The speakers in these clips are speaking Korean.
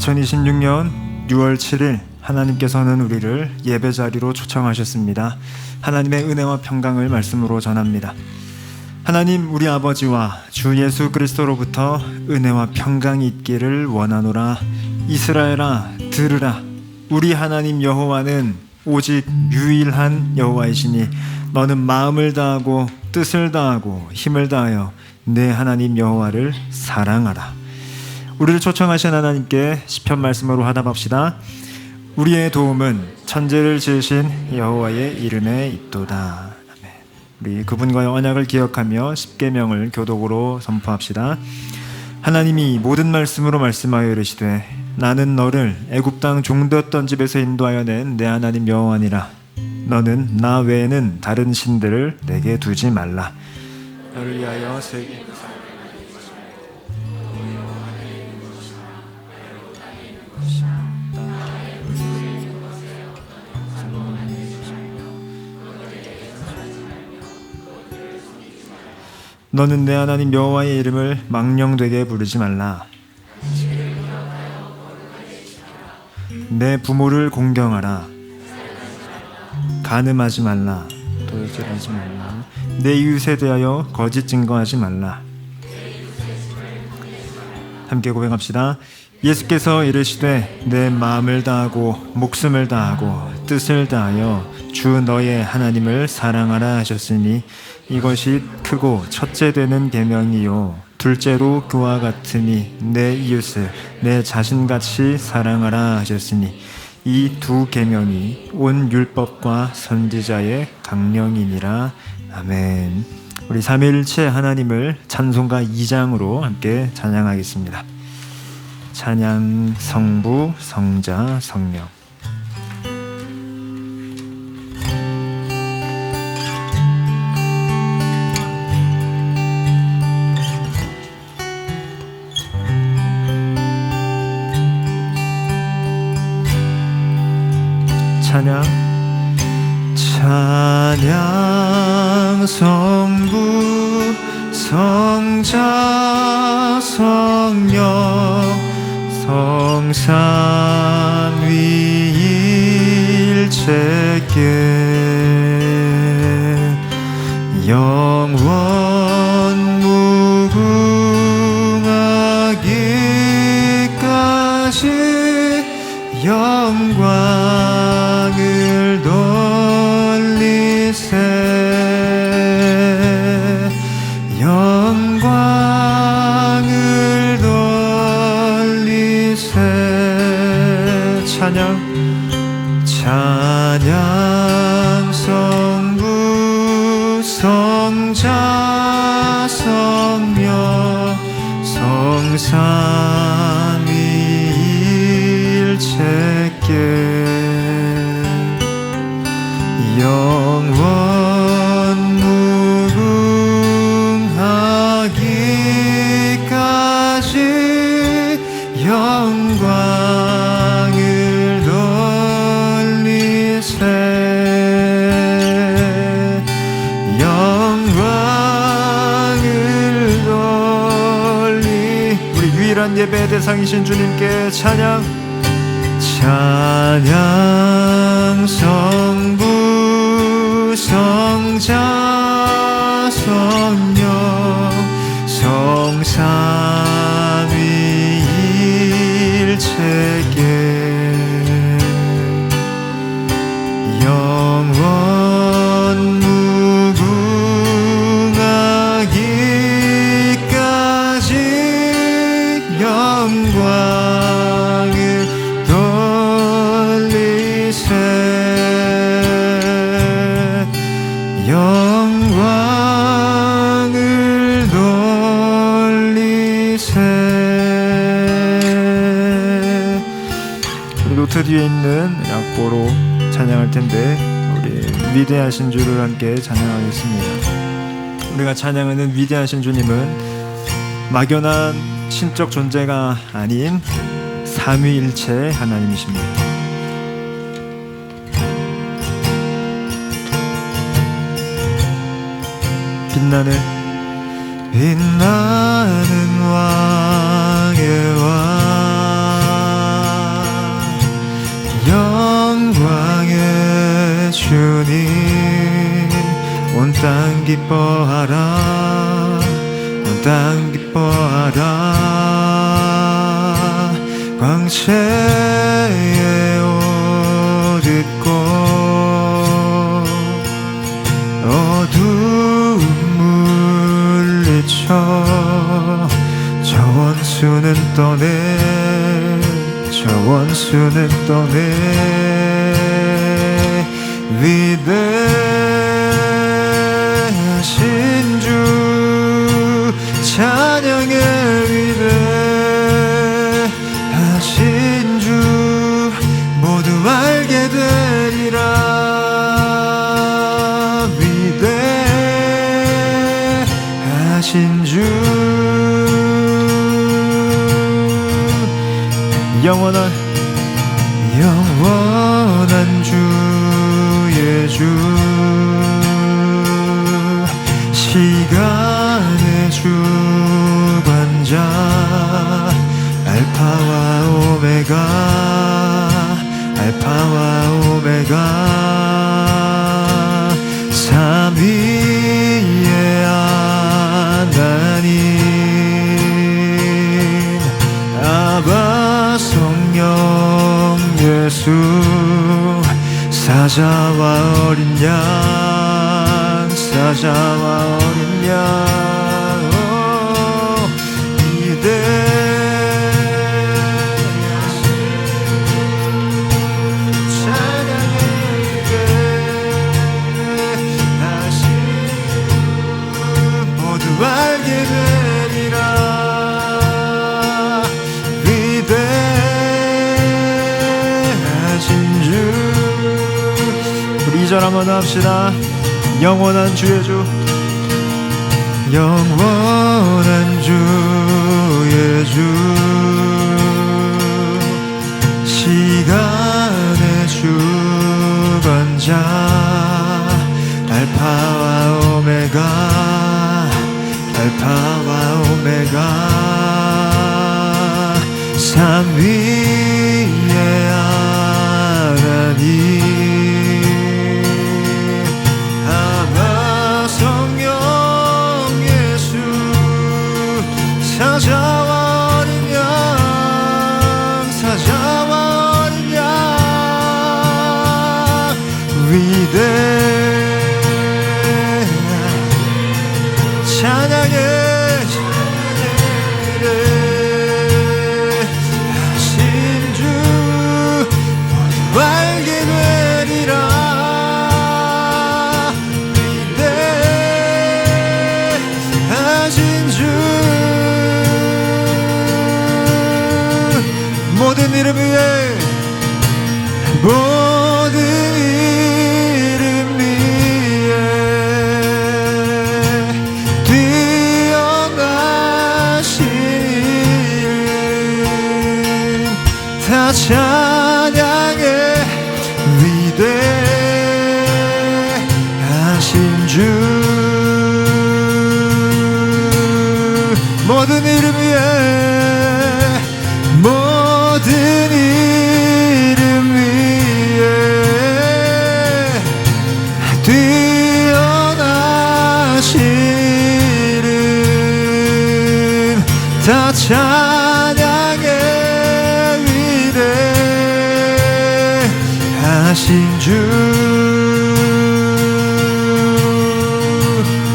2026년 6월 7일 하나님께서는 우리를 예배 자리로 초청하셨습니다. 하나님의 은혜와 평강을 말씀으로 전합니다. 하나님 우리 아버지와 주 예수 그리스도로부터 은혜와 평강이 있기를 원하노라. 이스라엘아 들으라. 우리 하나님 여호와는 오직 유일한 여호와이시니 너는 마음을 다하고 뜻을 다하고 힘을 다하여 내 하나님 여호와를 사랑하라. 우리를 초청하신 하나님께 시편 말씀으로 화답합시다. 우리의 도움은 천지를 지으신 여호와의 이름에 있도다. 아멘. 우리 그분과의 언약을 기억하며 십계명을 교독으로 선포합시다. 하나님이 모든 말씀으로 말씀하여 이르시되 나는 너를 애굽 땅 종되었던 집에서 인도하여 낸 내 하나님 여호와니라. 너는 나 외에는 다른 신들을 내게 두지 말라. 너를 위하여 세계 너는 내 하나님 여호와의 이름을 망령되게 부르지 말라. 내 부모를 공경하라. 간음하지 말라. 도둑질하지 말라. 내 이웃에 대하여 거짓 증거하지 말라. 함께 고백합시다. 예수께서 이르시되 내 마음을 다하고 목숨을 다하고 뜻을 다하여 주 너의 하나님을 사랑하라 하셨으니 이것이 크고 첫째 되는 계명이요 둘째로 그와 같으니 내 이웃을 내 자신같이 사랑하라 하셨으니 이 두 계명이 온 율법과 선지자의 강령이니라. 아멘. 우리 삼위일체 하나님을 찬송가 2장으로 함께 찬양하겠습니다. 찬양 성부 성자 성령. 찬양 찬양 성부 성자 성령 성삼위일체께 영원 무궁하기까지 영광을 돌리세 영광을 돌리세. 찬양 성부 성자 성령 성삼위일체께 영원 무궁하기까지 영광을 돌리세 영광을 돌리. 우리 유일한 예배의 대상이신 주님께 찬양 찬양 성부 성자 성령 성삼위일체께 영원 무궁하기까지 영광을 돌리세 영광을 돌리세. 우리 노트 뒤에 있는 악보로 찬양할 텐데 우리 위대하신 주를 함께 찬양하겠습니다. 우리가 찬양하는 위대하신 주님은 막연한 신적 존재가 아닌 삼위일체 하나님이십니다. 빛나는 왕의 왕 기뻐하라 온 땅 기뻐하라 광채의 옷 입고 어두움 물리쳐 저 원수는 떠내 저 원수는 떠내 위대하신 주 찬양의 위대하신 주 모두 알게 되리라 위대하신 주 영원한 주의 주 시간의 주관자 알파와 오메가 삼위의 하나님 아바 성령 예수 사자와 어린 양 위대하신 찬양의 위대하신 모두 알게 되리라 위대하신 주 우리 2절 한번 합시다. 영원한 주의 주 영원한 주의 주 시간의 주관자 알파와 오메가 삼위의 하나님 아바 성령 예수 사자와 어린 양 찬양의 위대하신 주 모두 알게 되리라 위대하신 주 모든 이름 위에 찬양의 위대하신 주 모든 이름 위에 뛰어나신 이름 다 찬양의 위대하신 주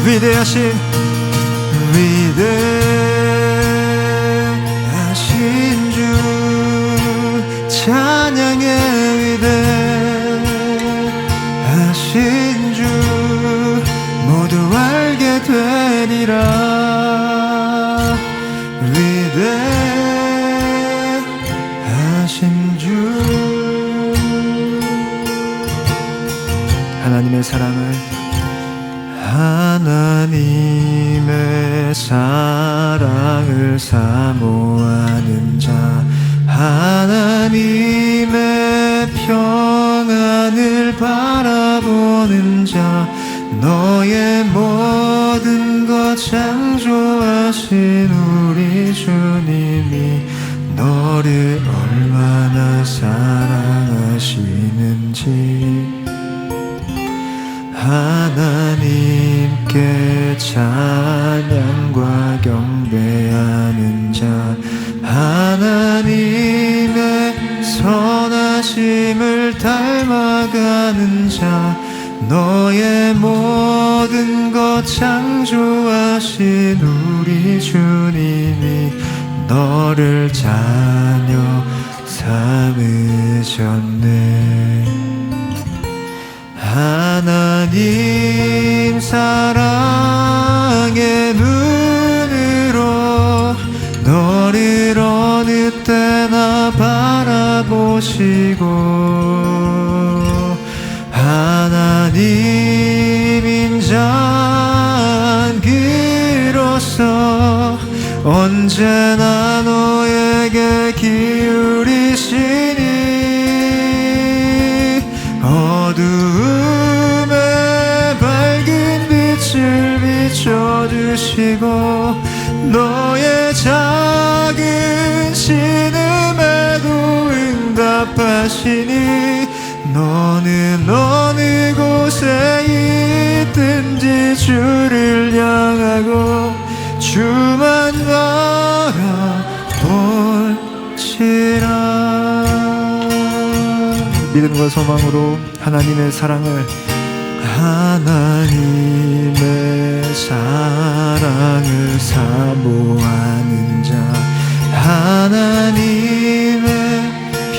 위대하신 주 찬양의 위대하신 주 모두 알게 되리라 위대하신 주 하나님의 사랑을 사모하는 자 하나님의 평안을 바라보는 자 너의 모든 것 창조하신 우리 주님이 너를 얼마나 사랑하시는지 하나님께 선하심을 닮아가는 자, 너의 모든 것 창조하신 우리 주님이 너를 자녀 삼으셨네. 하나님 사랑의 눈으로 너를 어느 때나 바라보시고, 하나님 인자한 귀로서 언제나 너에게 기울이시니, 어두움에 밝은 빛을 비춰주시고 너의 작은 신음에도 응답하시니, 너는 어느 곳에 있든지 주를 향하고 주만 바라볼지라. 믿음과 소망으로 하나님의 사랑을, 하나님의 사랑을 사모하는 자, 하나님의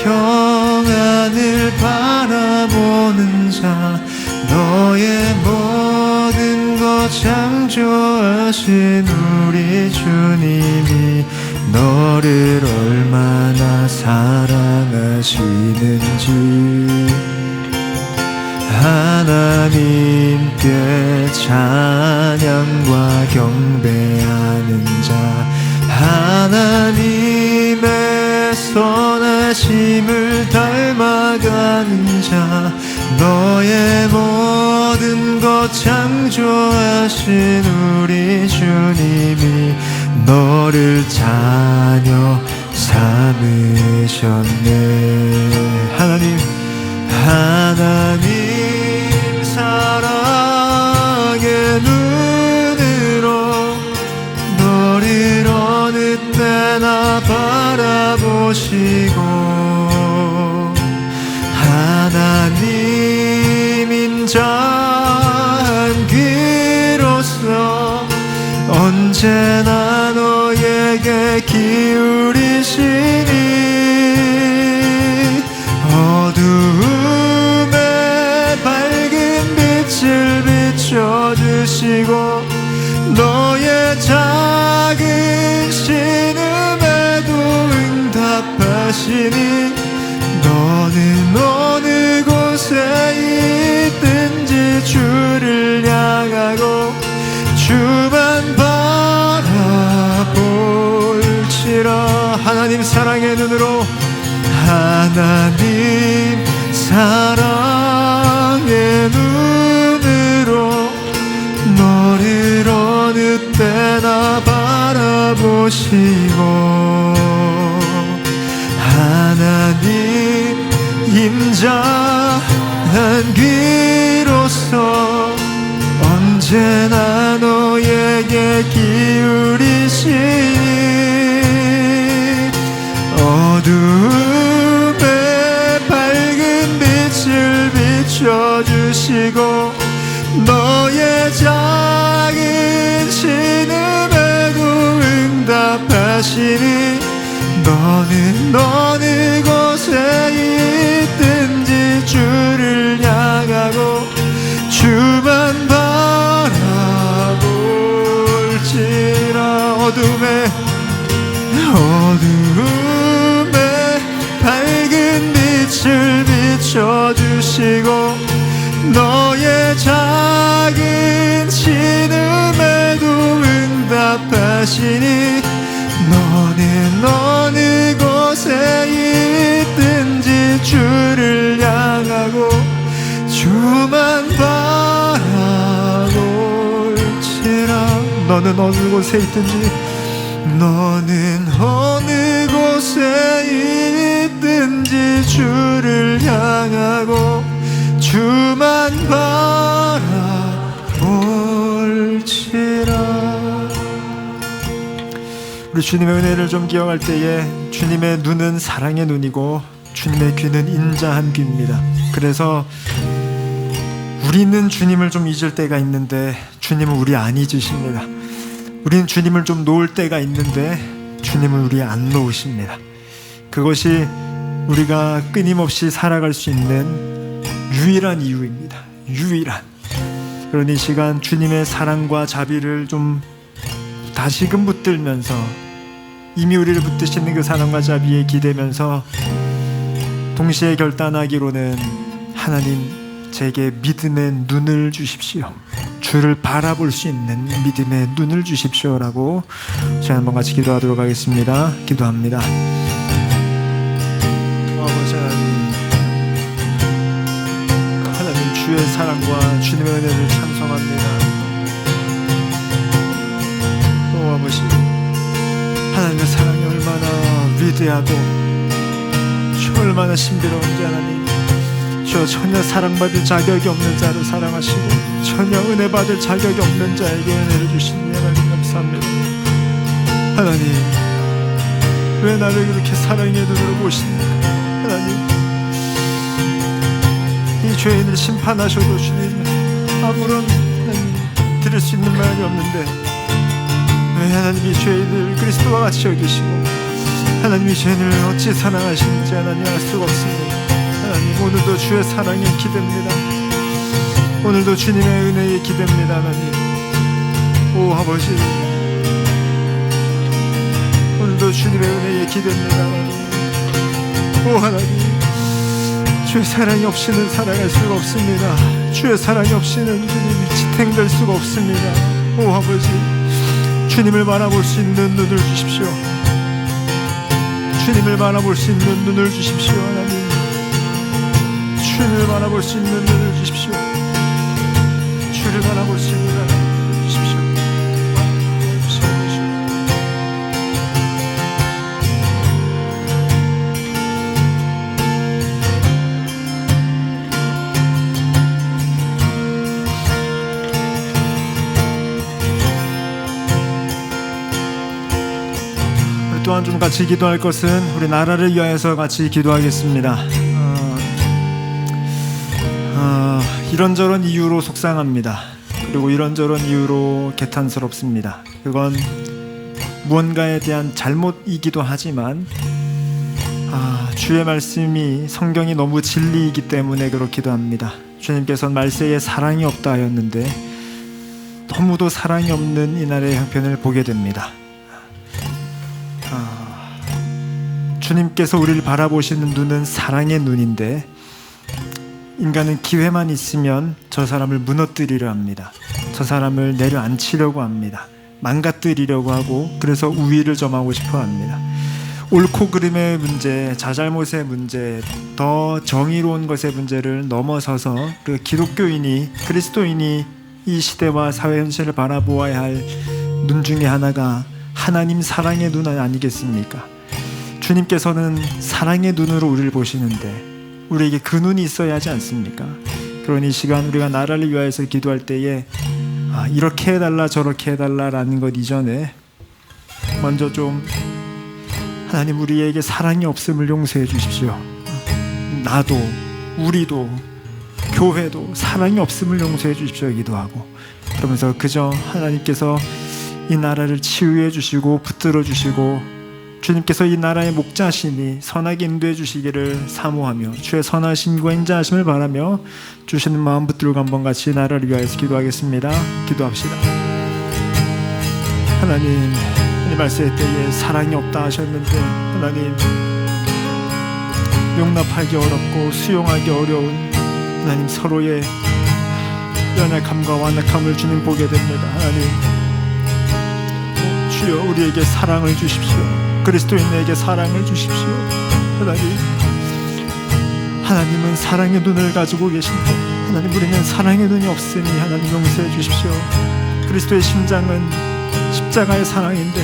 평안을 바라보는 자, 너의 모든 것 창조하신 우리 주님이 너를 얼마나 사랑하시는지 하나님께 찬양과 경배하는 자, 하나님의 선하심을 닮아가는 자, 너의 모든 것 창조하신 우리 주님이 너를 자녀 삼으셨네. 하나님 사랑의 눈으로 너를 어느 때나 바라보시고, 하나님 인자한 귀로서 언제나 너에게 기울이시니, 어두움에 밝은 빛을 비춰주시고 너의 작은 신음에도 응답하시니, 너는 어느 곳에 있든지 주를 향하고 주만 바라볼지라. 하나님 사랑의 눈으로, 하나님 사랑의 눈으로 너를 어느 때나 바라보시고, 하나님 임자한 귀로서 언제나 너에게 기울이시니, 어두움에 밝은 빛을 비춰주시고 너의 작은 신음에도 응답하시니, 너는 어느 곳에 있든지 주를 향하고 주만 바라볼지라. 어두움에 밝은 빛을 비춰주시고 너의 작은 신음에도 응답하시니, 너는 어느 곳에 있든지 주를 향하고 주만 바라볼지라. 너는 어느 곳에 있든지, 너는 어느 곳에 있든지 주를 향하고 주만 바라볼지라. 우리 주님의 은혜를 좀 기억할 때에 주님의 눈은 사랑의 눈이고 주님의 귀는 인자한 귀입니다. 그래서 우리는 주님을 좀 잊을 때가 있는데 주님은 우리 안 잊으십니다. 우리는 주님을 좀 놓을 때가 있는데 주님은 우리 안 놓으십니다. 그것이 우리가 끊임없이 살아갈 수 있는 유일한 이유입니다. 유일한. 그러니 이 시간 주님의 사랑과 자비를 좀 다시금 붙들면서, 이미 우리를 붙드시는 그 사랑과 자비에 기대면서 동시에 결단하기로는, 하나님 제게 믿음의 눈을 주십시오. 주를 바라볼 수 있는 믿음의 눈을 주십시오라고 저희 한번 같이 기도하도록 하겠습니다. 기도합니다. 아버지 하나님, 주의 사랑과 주님의 은혜를 찬송합니다. 오 아버지, 하나님의 사랑이 얼마나 위대하고 주 얼마나 신비로운지, 하나님 주 전혀 사랑받을 자격이 없는 자를 사랑하시고 전혀 은혜 받을 자격이 없는 자에게 은혜를 주시니 하나님 감사합니다. 하나님, 왜 나를 그렇게 사랑의 눈으로 보십니까? 하나님, 이 죄인을 심판하셔도 주님 아무런 드릴 수 있는 말이 없는데 왜 하나님 이 죄인을 그리스도와 같이 여기시고 하나님 이 죄인을 어찌 사랑하시는지 하나님 알 수가 없습니다. 하나님, 오늘도 주의 사랑에 기댑니다. 오늘도 주님의 은혜에 기댑니다. 하나님, 오 아버지, 오늘도 주님의 은혜에 기댑니다. 하나님, 오 하나님, 주의 사랑이 없이는 살아갈 수가 없습니다. 주의 사랑이 없이는 주님이 지탱될 수가 없습니다. 오 아버지, 주님을 바라볼 수 있는 눈을 주십시오. 주님을 바라볼 수 있는 눈을 주십시오. 하나님, 주를 바라볼 수 있는 눈을 주십시오. 주를 바라볼 수 있는 눈을 주십시오. 우리 또한 좀 같이 기도할 것은 우리 나라를 위하여서 같이 기도하겠습니다. 이런저런 이유로 속상합니다. 그리고 이런저런 이유로 개탄스럽습니다. 그건 무언가에 대한 잘못이기도 하지만 주의 말씀이, 성경이 너무 진리이기 때문에 그렇기도 합니다. 주님께서는 말세에 사랑이 없다 하였는데 너무도 사랑이 없는 이날의 형편을 보게 됩니다. 주님께서 우리를 바라보시는 눈은 사랑의 눈인데 인간은 기회만 있으면 저 사람을 무너뜨리려 합니다. 저 사람을 내려앉히려고 합니다. 망가뜨리려고 하고, 그래서 우위를 점하고 싶어 합니다. 옳고 그름의 문제, 자잘못의 문제, 더 정의로운 것의 문제를 넘어서서 그 기독교인이, 그리스도인이 이 시대와 사회 현실을 바라보아야 할 눈 중에 하나가 하나님 사랑의 눈 아니겠습니까? 주님께서는 사랑의 눈으로 우리를 보시는데 우리에게 그 눈이 있어야 하지 않습니까? 그러니 이 시간 우리가 나라를 위하여서 기도할 때에 이렇게 해달라 저렇게 해달라라는 것 이전에 먼저 좀, 하나님 우리에게 사랑이 없음을 용서해 주십시오. 나도, 우리도, 교회도 사랑이 없음을 용서해 주십시오 기도하고, 그러면서 그저 하나님께서 이 나라를 치유해 주시고 붙들어 주시고 주님께서 이 나라의 목자시니 선하게 인도해 주시기를 사모하며 주의 선하심과 인자하심을 바라며 주시는 마음 붙들고 한번 같이 나라를 위하여서 기도하겠습니다. 기도합시다. 하나님, 이 말세 때에 사랑이 없다 하셨는데 하나님, 용납하기 어렵고 수용하기 어려운 하나님 서로의 연약함과 완악함을 주님 보게 됩니다. 하나님, 주여 우리에게 사랑을 주십시오. 그리스도인에게 사랑을 주십시오. 하나님은 사랑의 눈을 가지고 계신데 하나님, 우리는 사랑의 눈이 없으니 하나님 용서해 주십시오. 그리스도의 심장은 십자가의 사랑인데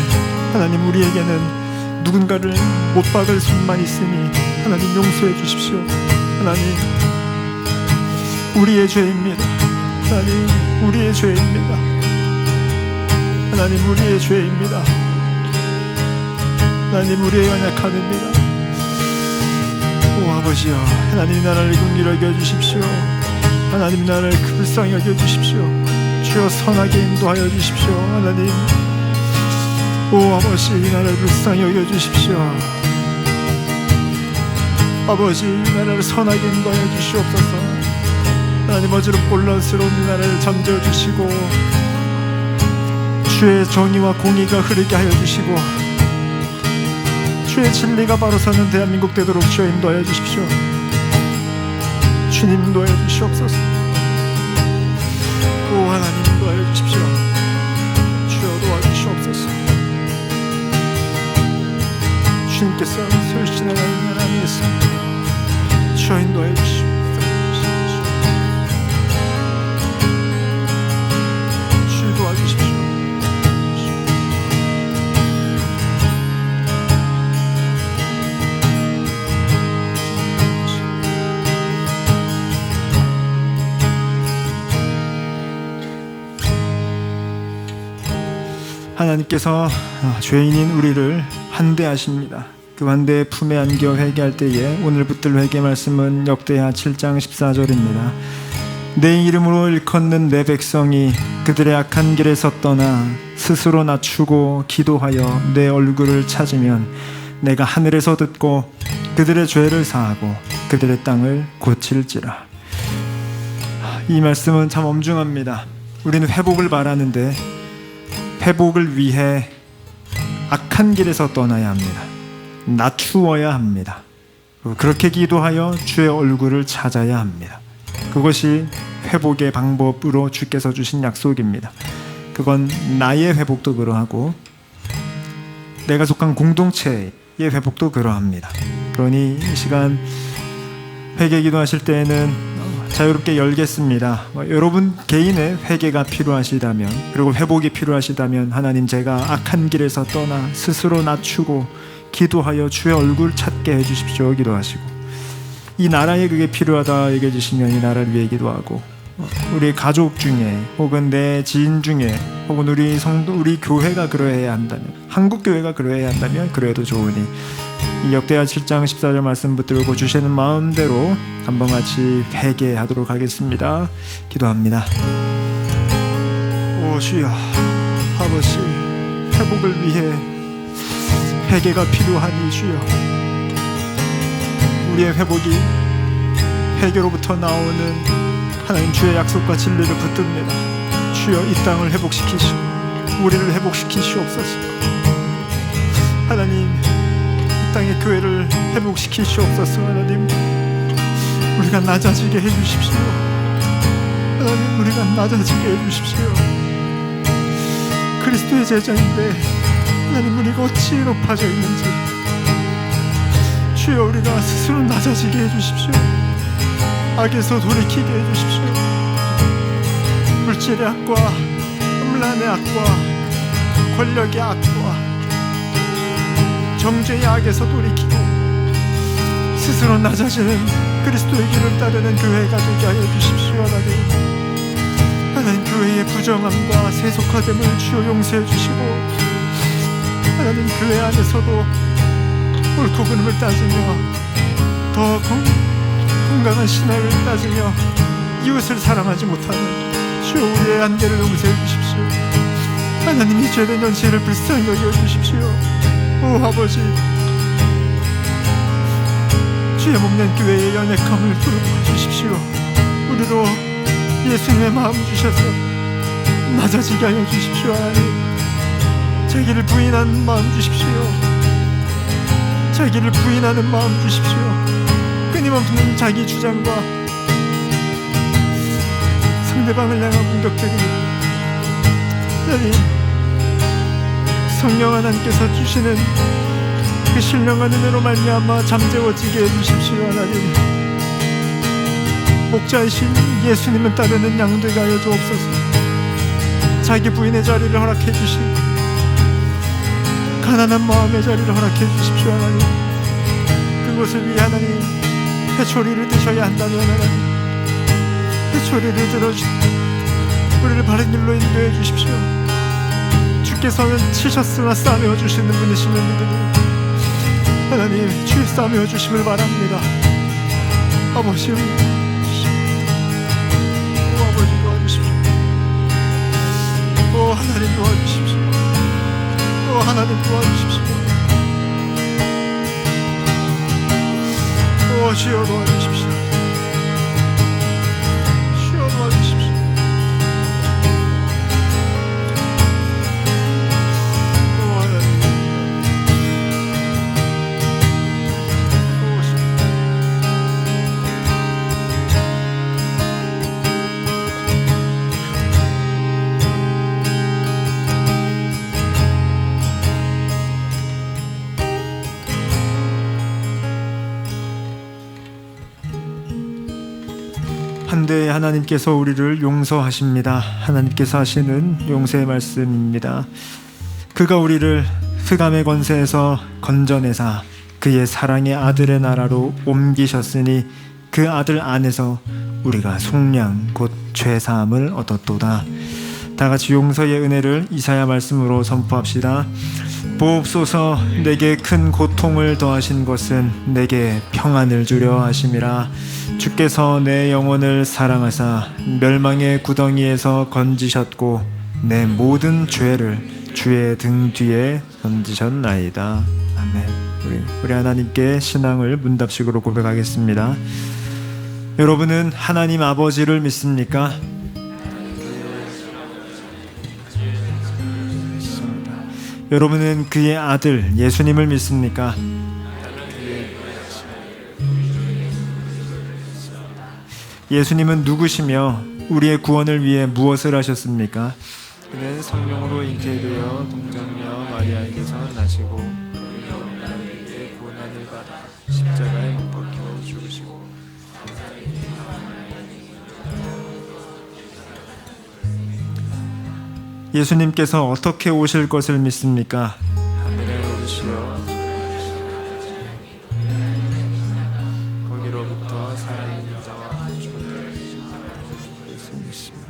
하나님, 우리에게는 누군가를 못 박을 손만 있으니 하나님 용서해 주십시오. 하나님, 우리의 죄입니다. 하나님, 우리의 죄입니다. 하나님, 우리의 죄입니다. 하나님, 우리의 연약함입니다. 오 아버지여, 하나님 나라를 긍휼하게 여주십시오. 하나님 나라를 불쌍히 여겨주십시오. 주여 선하게 인도하여 주십시오. 하나님, 오 아버지, 이 나라를 불쌍히 여겨주십시오. 아버지, 이 나라를 선하게 인도하여 주시옵소서. 하나님, 어지럽고 혼란스러운 이 나라를 잠재워 주시고 주의 정의와 공의가 흐르게 하여 주시고 주의 진리가 바로 서는 대한민국 되도록 주여 인도하여 주십시오. 주님 인도하여 주시옵소서. 오 하나님 인도하여 주십시오. 주여 도와주시옵소서. 주님께서 설신의 하나님께서 주여 인도하여 주시옵소서. 주여 도와주십시오. 하나님께서 죄인인 우리를 환대하십니다. 그 환대의 품에 안겨 회개할 때에 오늘 붙들 회개 말씀은 역대하 7장 14절입니다. 내 이름으로 일컫는 내 백성이 그들의 악한 길에서 떠나 스스로 낮추고 기도하여 내 얼굴을 찾으면 내가 하늘에서 듣고 그들의 죄를 사하고 그들의 땅을 고칠지라. 이 말씀은 참 엄중합니다. 우리는 회복을 바라는데 회복을 위해 악한 길에서 떠나야 합니다. 낮추어야 합니다. 그렇게 기도하여 주의 얼굴을 찾아야 합니다. 그것이 회복의 방법으로 주께서 주신 약속입니다. 그건 나의 회복도 그러하고 내가 속한 공동체의 회복도 그러합니다. 그러니 이 시간 회개 기도하실 때에는 자유롭게 열겠습니다. 여러분 개인의 회개가 필요하시다면, 그리고 회복이 필요하시다면 하나님, 제가 악한 길에서 떠나 스스로 낮추고 기도하여 주의 얼굴 찾게 해주십시오 기도하시고, 이 나라에 그게 필요하다 얘기해 주시면 이 나라를 위해 기도하고, 우리 가족 중에 혹은 내 지인 중에 혹은 우리 성도, 우리 교회가 그러해야 한다면, 한국 교회가 그러해야 한다면 그래도 좋으니 이 역대하 7장 14절 말씀 붙들고 주시는 마음대로 한번 같이 회개하도록 하겠습니다. 기도합니다. 오 주여, 아버지, 회복을 위해 회개가 필요하니 주여, 우리의 회복이 회개로부터 나오는 하나님 주의 약속과 진리를 붙듭니다. 주여, 이 땅을 회복시키시고 우리를 회복시키시옵소서. 하나님, 땅의 교회를 회복시키시옵소서. 하나님, 우리가 낮아지게 해주십시오. 하나님, 우리가 낮아지게 해주십시오. 그리스도의 제자인데 하나님, 우리가 어찌 높아져 있는지 주여, 우리가 스스로 낮아지게 해주십시오. 악에서 돌이키게 해주십시오. 물질의 악과 음란의 악과 권력의 악과 정죄의 악에서 돌이키고 스스로 낮아지는 그리스도의 길을 따르는 교회가 되게 하여 주십시오. 하나님, 교회의 부정함과 세속화됨을 주여 용서해 주시고, 하나님, 교회 안에서도 옳고 그름을 따지며 더 건강한 신앙을 따지며 이웃을 사랑하지 못하는 주여, 우리의 한계를 용서해 주십시오. 하나님, 이 죄된 현실을 불쌍히 여겨 주십시오. 오 아버지, 주의 목련 교회의 연약함을 풀어 주십시오. 우리로 예수님의 마음 주셔서 낮아지게 하여 주십시오. 하나님, 자기를 부인하는 마음 주십시오. 자기를 부인하는 마음 주십시오. 끊임없는 자기 주장과 상대방을 향한 공격적인 하나님, 성령 하나님께서 주시는 그 신령한 은혜로 말미암아 잠재워지게 해주십시오. 하나님, 목자이신 예수님을 따르는 양되게 하여 주옵소서. 자기 부인의 자리를 허락해 주시고 가난한 마음의 자리를 허락해 주십시오. 하나님, 그것을 위해 하나님 회초리를 드셔야 한다면 하나님, 회초리를 들어주시고 우리를 바른 길로 인도해 주십시오. 주께서는 치셨으나 싸매어 주시는 분이심을 믿으니 하나님, 주의 싸매어 주심을 바랍니다. 아버지요, 아버지 도와주십시오. 하나님 도와주십시오. 하나님 도와주십시오. 주여 도와주십시오. 주여 도와주십시오. 한데 하나님께서 우리를 용서하십니다. 하나님께서 하시는 용서의 말씀입니다. 그가 우리를 흑암의 권세에서 건져내사 그의 사랑의 아들의 나라로 옮기셨으니 그 아들 안에서 우리가 속량 곧 죄사함을 얻었도다. 다 같이 용서의 은혜를 이사야 말씀으로 선포합시다. 보옵소서, 내게 큰 고통을 더하신 것은 내게 평안을 주려 하심이라. 주께서 내 영혼을 사랑하사 멸망의 구덩이에서 건지셨고 내 모든 죄를 주의 등 뒤에 던지셨나이다. 아멘. 우리 하나님께 신앙을 문답식으로 고백하겠습니다. 여러분은 하나님 아버지를 믿습니까? 여러분은 그의 아들 예수님을 믿습니까? 예수님은 누구시며 우리의 구원을 위해 무엇을 하셨습니까? 그는 성령으로 잉태되어 동정녀 마리아에게서 나시고 우리의 고난을 받아 십자가에 못 박혀 죽으시고 예수님께서 어떻게 오실 것을 믿습니까? 하늘에 오르시어 거기로부터 살아있는 자와 죽은 자를 믿습니다.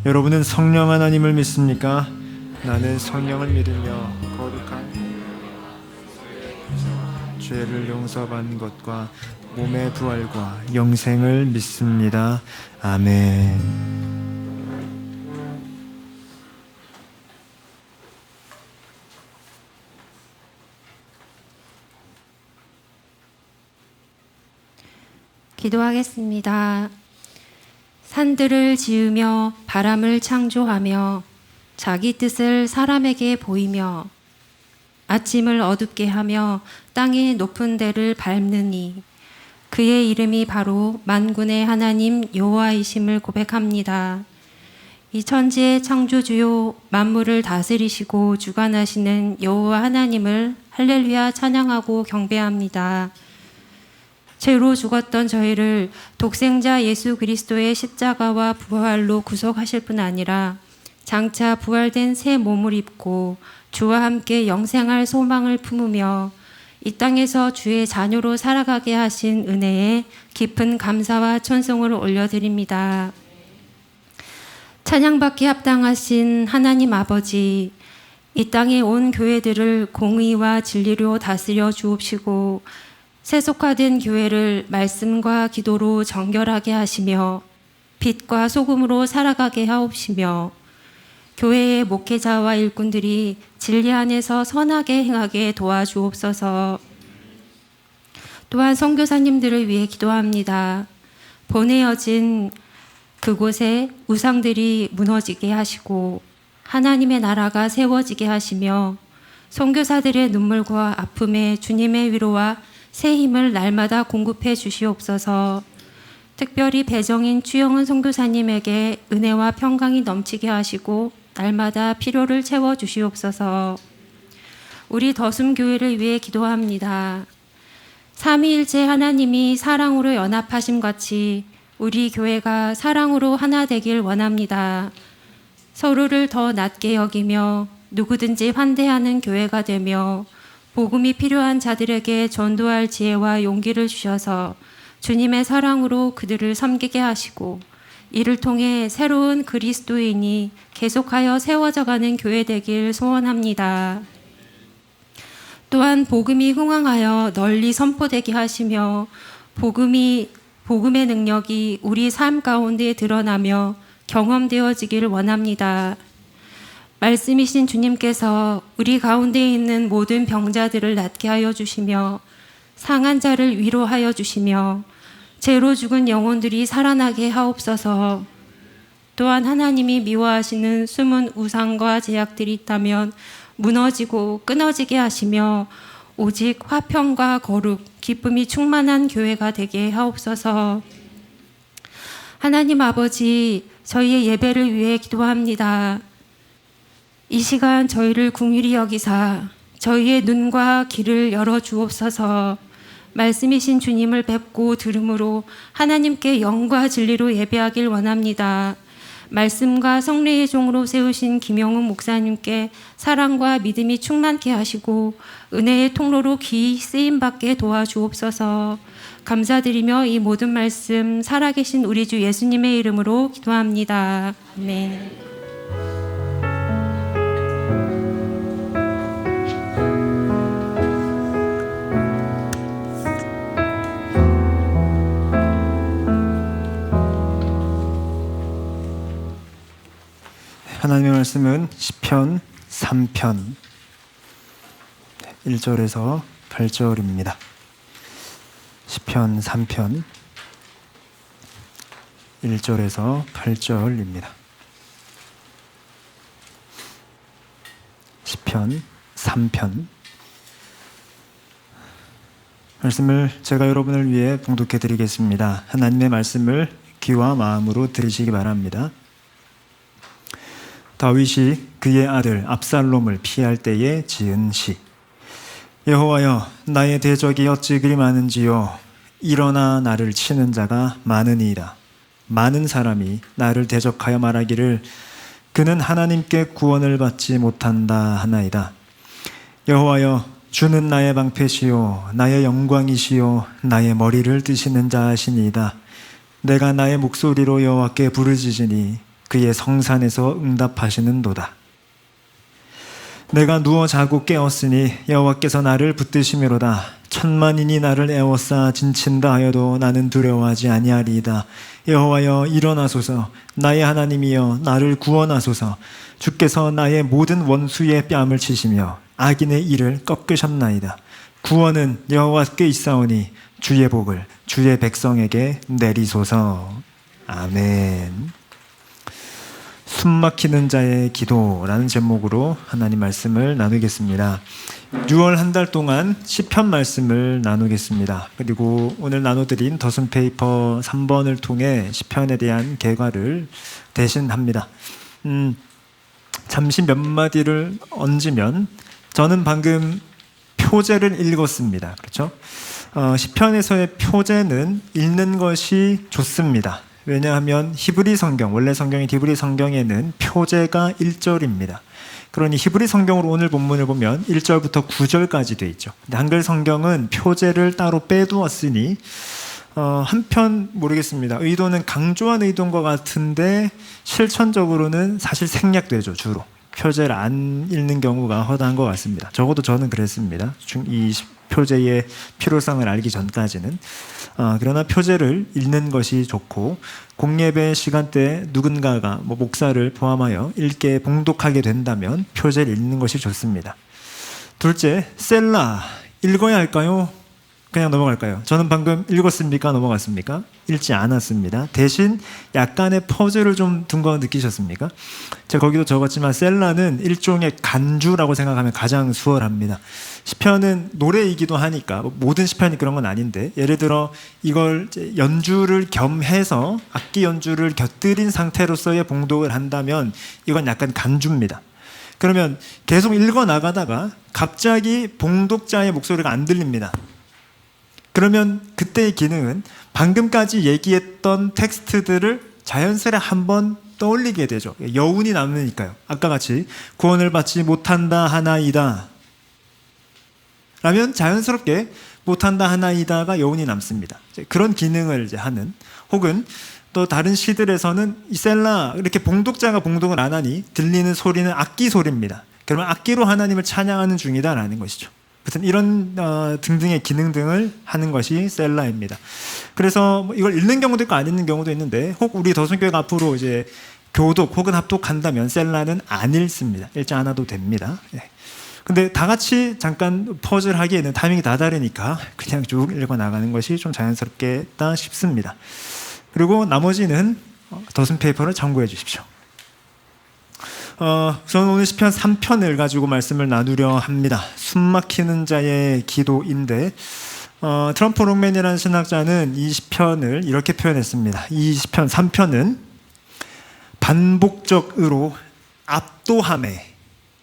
여러분은 성령 하나님을 믿습니까? 나는 성령을 믿으며 거룩한 죄를 용서받는 것과 몸의 부활과 영생을 믿습니다. 아멘. 기도하겠습니다. 산들을 지으며 바람을 창조하며 자기 뜻을 사람에게 보이며 아침을 어둡게 하며 땅의 높은 데를 밟느니 그의 이름이 바로 만군의 하나님 여호와이심을 고백합니다. 이 천지의 창조주요 만물을 다스리시고 주관하시는 여호와 하나님을 할렐루야 찬양하고 경배합니다. 죄로 죽었던 저희를 독생자 예수 그리스도의 십자가와 부활로 구속하실 뿐 아니라 장차 부활된 새 몸을 입고 주와 함께 영생할 소망을 품으며 이 땅에서 주의 자녀로 살아가게 하신 은혜에 깊은 감사와 찬송을 올려드립니다. 찬양받기 합당하신 하나님 아버지, 이 땅에 온 교회들을 공의와 진리로 다스려 주옵시고 세속화된 교회를 말씀과 기도로 정결하게 하시며 빛과 소금으로 살아가게 하옵시며 교회의 목회자와 일꾼들이 진리 안에서 선하게 행하게 도와주옵소서. 또한 선교사님들을 위해 기도합니다. 보내어진 그곳에 우상들이 무너지게 하시고 하나님의 나라가 세워지게 하시며 선교사들의 눈물과 아픔에 주님의 위로와 새 힘을 날마다 공급해 주시옵소서. 특별히 배정인 추영은 선교사님에게 은혜와 평강이 넘치게 하시고 날마다 필요를 채워 주시옵소서. 우리 더숨교회를 위해 기도합니다. 삼위일체 하나님이 사랑으로 연합하심 같이 우리 교회가 사랑으로 하나 되길 원합니다. 서로를 더 낮게 여기며 누구든지 환대하는 교회가 되며 복음이 필요한 자들에게 전도할 지혜와 용기를 주셔서 주님의 사랑으로 그들을 섬기게 하시고 이를 통해 새로운 그리스도인이 계속하여 세워져가는 교회 되길 소원합니다. 또한 복음이 흥황하여 널리 선포되게 하시며 복음의 능력이 우리 삶 가운데 드러나며 경험되어지기를 원합니다. 말씀이신 주님께서 우리 가운데 있는 모든 병자들을 낫게 하여 주시며 상한 자를 위로하여 주시며 죄로 죽은 영혼들이 살아나게 하옵소서. 또한 하나님이 미워하시는 숨은 우상과 제약들이 있다면 무너지고 끊어지게 하시며 오직 화평과 거룩, 기쁨이 충만한 교회가 되게 하옵소서. 하나님 아버지, 저희의 예배를 위해 기도합니다. 이 시간 저희를 긍휼히 여기사 저희의 눈과 귀를 열어 주옵소서. 말씀이신 주님을 뵙고 들음으로 하나님께 영과 진리로 예배하길 원합니다. 말씀과 성례의 종으로 세우신 김영훈 목사님께 사랑과 믿음이 충만케 하시고 은혜의 통로로 귀히 쓰임받게 도와주옵소서. 감사드리며 이 모든 말씀 살아계신 우리 주 예수님의 이름으로 기도합니다. 아멘. 하나님의 말씀은 시편 3편 1절에서 8절입니다. 시편 3편 1절에서 8절입니다. 시편 3편 말씀을 제가 여러분을 위해 봉독해 드리겠습니다. 하나님의 말씀을 귀와 마음으로 들으시기 바랍니다. 다윗이 그의 아들 압살롬을 피할 때에 지은 시. 여호와여, 나의 대적이 어찌 그리 많은지요. 일어나 나를 치는 자가 많으니이다. 많은 사람이 나를 대적하여 말하기를 그는 하나님께 구원을 받지 못한다 하나이다. 여호와여, 주는 나의 방패시요 나의 영광이시요 나의 머리를 뜨시는 자시니이다. 내가 나의 목소리로 여호와께 부르짖으니 그의 성산에서 응답하시는도다. 내가 누워 자고 깨었으니 여호와께서 나를 붙드시미로다. 천만인이 나를 애워싸 진친다 하여도 나는 두려워하지 아니하리이다. 여호와여, 일어나소서. 나의 하나님이여, 나를 구원하소서. 주께서 나의 모든 원수의 뺨을 치시며 악인의 이를 꺾으셨나이다. 구원은 여호와께 있사오니 주의 복을 주의 백성에게 내리소서. 아멘. 숨막히는 자의 기도라는 제목으로 하나님 말씀을 나누겠습니다. 6월 한 달 동안 시편 말씀을 나누겠습니다. 그리고 오늘 나눠드린 더슨 페이퍼 3번을 통해 시편에 대한 개괄을 대신합니다. 잠시 몇 마디를 얹으면 저는 방금 표제를 읽었습니다. 그렇죠? 시편에서의 표제는 읽는 것이 좋습니다. 왜냐하면 히브리 성경, 원래 성경인 히브리 성경에는 표제가 1절입니다. 그러니 히브리 성경으로 오늘 본문을 보면 1절부터 9절까지 돼 있죠. 근데 한글 성경은 표제를 따로 빼두었으니 한편 모르겠습니다. 의도는 강조한 의도인 것 같은데 실천적으로는 사실 생략되죠. 주로 표제를 안 읽는 경우가 허다한 것 같습니다. 적어도 저는 그랬습니다. 이 표제의 필요성을 알기 전까지는. 그러나 표제를 읽는 것이 좋고 공예배 시간대 누군가가 목사를 포함하여 읽게 봉독하게 된다면 표제를 읽는 것이 좋습니다. 둘째, 셀라 읽어야 할까요? 그냥 넘어갈까요? 저는 방금 읽었습니까? 넘어갔습니까? 읽지 않았습니다. 대신 약간의 퍼즐을 좀 둔 거 느끼셨습니까? 제가 거기도 적었지만 셀라는 일종의 간주라고 생각하면 가장 수월합니다. 시편은 노래이기도 하니까 모든 시편이 그런 건 아닌데 예를 들어 이걸 연주를 겸해서 악기 연주를 곁들인 상태로서의 봉독을 한다면 이건 약간 간주입니다. 그러면 계속 읽어 나가다가 갑자기 봉독자의 목소리가 안 들립니다. 그러면 그때의 기능은 방금까지 얘기했던 텍스트들을 자연스레 한번 떠올리게 되죠. 여운이 남으니까요. 아까 같이 구원을 받지 못한다 하나이다 라면 자연스럽게 못한다 하나이다가 여운이 남습니다. 그런 기능을 이제 하는, 혹은 또 다른 시들에서는 이 셀라 이렇게 봉독자가 봉독을 안 하니 들리는 소리는 악기 소리입니다. 그러면 악기로 하나님을 찬양하는 중이다라는 것이죠. 하여튼 이런 등등의 기능 등을 하는 것이 셀라입니다. 그래서 뭐 이걸 읽는 경우도 있고 안 읽는 경우도 있는데, 혹 우리 더순교회가 앞으로 이제 교독 혹은 합독한다면 셀라는 안 읽습니다. 읽지 않아도 됩니다. 예. 근데 다 같이 잠깐 퍼즐 하기에는 타이밍이 다 다르니까 그냥 쭉 읽어 나가는 것이 좀 자연스럽겠다 싶습니다. 그리고 나머지는 더슨 페이퍼를 참고해 주십시오. 저는 오늘 시편 3편을 가지고 말씀을 나누려 합니다. 숨막히는 자의 기도인데, 트럼프 롱맨이라는 신학자는 이 시편을 이렇게 표현했습니다. 이 시편 3편은 반복적으로 압도함에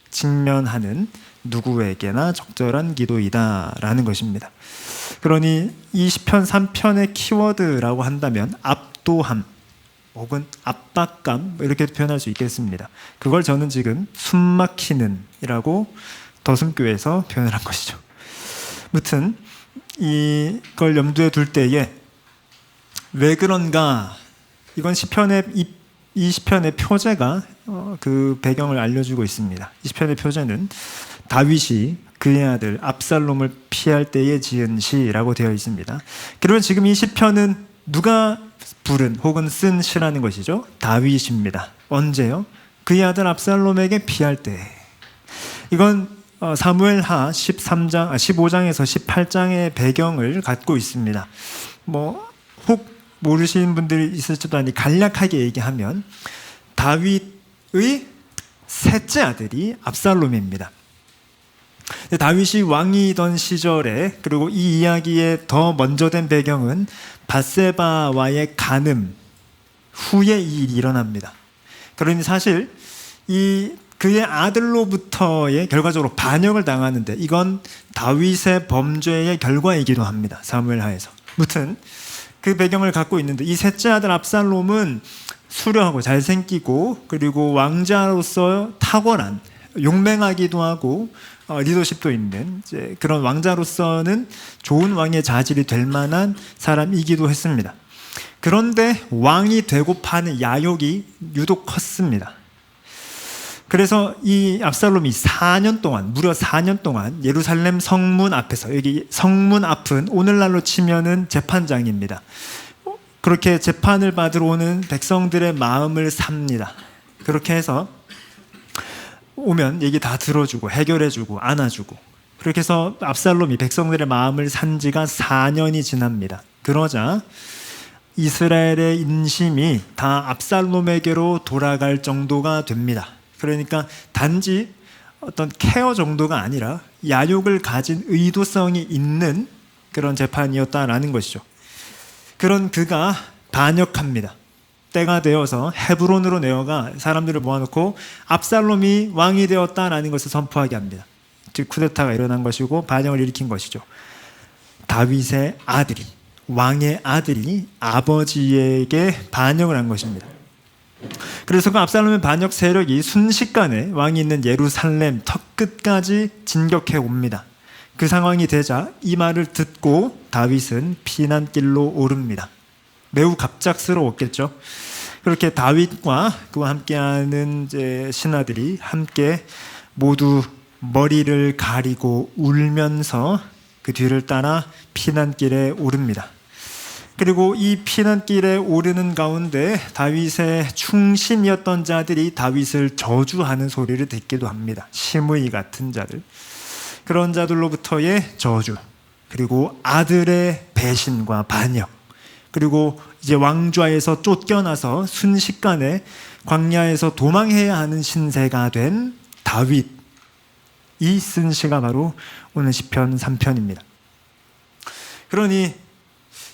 직면하는 누구에게나 적절한 기도이다라는 것입니다. 그러니 이 시편 3편의 키워드라고 한다면 압도함 혹은 압박감 이렇게 표현할 수 있겠습니다. 그걸 저는 지금 숨막히는 이라고 더슴교에서 표현을 한 것이죠. 아무튼 이걸 염두에 둘 때에 왜 그런가, 이건 시편의 이 시편의 표제가 그 배경을 알려주고 있습니다. 이 시편의 표제는 다윗이 그의 아들 압살롬을 피할 때에 지은 시라고 되어 있습니다. 그러면 지금 이 시편은 누가 부른 혹은 쓴 시라는 것이죠? 다윗입니다. 언제요? 그의 아들 압살롬에게 피할 때. 이건 사무엘하 15장에서 18장의 배경을 갖고 있습니다. 혹 모르시는 분들이 있을지도 아니 간략하게 얘기하면 다윗의 셋째 아들이 압살롬입니다. 다윗이 왕이던 시절에, 그리고 이 이야기의 더 먼저 된 배경은 밧세바와의 간음 후에 이 일이 일어납니다. 그러니 사실 그의 아들로부터의 결과적으로 반역을 당하는데, 이건 다윗의 범죄의 결과이기도 합니다. 사무엘하에서. 무튼 그 배경을 갖고 있는데, 이 셋째 아들 압살롬은 수려하고 잘생기고, 그리고 왕자로서 탁월한, 용맹하기도 하고 리더십도 있는 그런 왕자로서는 좋은 왕의 자질이 될 만한 사람이기도 했습니다. 그런데 왕이 되고 파는 야욕이 유독 컸습니다. 그래서 이 압살롬이 4년 동안, 무려 4년 동안 예루살렘 성문 앞에서, 여기 성문 앞은 오늘날로 치면은 재판장입니다. 그렇게 재판을 받으러 오는 백성들의 마음을 삽니다. 그렇게 해서 오면 얘기 다 들어주고 해결해주고 안아주고, 그렇게 해서 압살롬이 백성들의 마음을 산 지가 4년이 지납니다. 그러자 이스라엘의 인심이 다 압살롬에게로 돌아갈 정도가 됩니다. 그러니까 단지 어떤 케어 정도가 아니라 야욕을 가진 의도성이 있는 그런 재판이었다라는 것이죠. 그런 그가 반역합니다. 때가 되어서 헤브론으로 내어가 사람들을 모아놓고 압살롬이 왕이 되었다라는 것을 선포하게 합니다. 즉 쿠데타가 일어난 것이고 반역을 일으킨 것이죠. 다윗의 아들이, 왕의 아들이 아버지에게 반역을 한 것입니다. 그래서 그 압살롬의 반역 세력이 순식간에 왕이 있는 예루살렘 턱끝까지 진격해 옵니다. 그 상황이 되자 이 말을 듣고 다윗은 피난길로 오릅니다. 매우 갑작스러웠겠죠. 그렇게 다윗과 그와 함께하는 신하들이 함께 모두 머리를 가리고 울면서 그 뒤를 따라 피난길에 오릅니다. 그리고 이 피난길에 오르는 가운데 다윗의 충신이었던 자들이 다윗을 저주하는 소리를 듣기도 합니다. 심의 같은 자들, 그런 자들로부터의 저주, 그리고 아들의 배신과 반역, 그리고 이제 왕좌에서 쫓겨나서 순식간에 광야에서 도망해야 하는 신세가 된 다윗이 쓴 시가 바로 오늘 시편 3편입니다. 그러니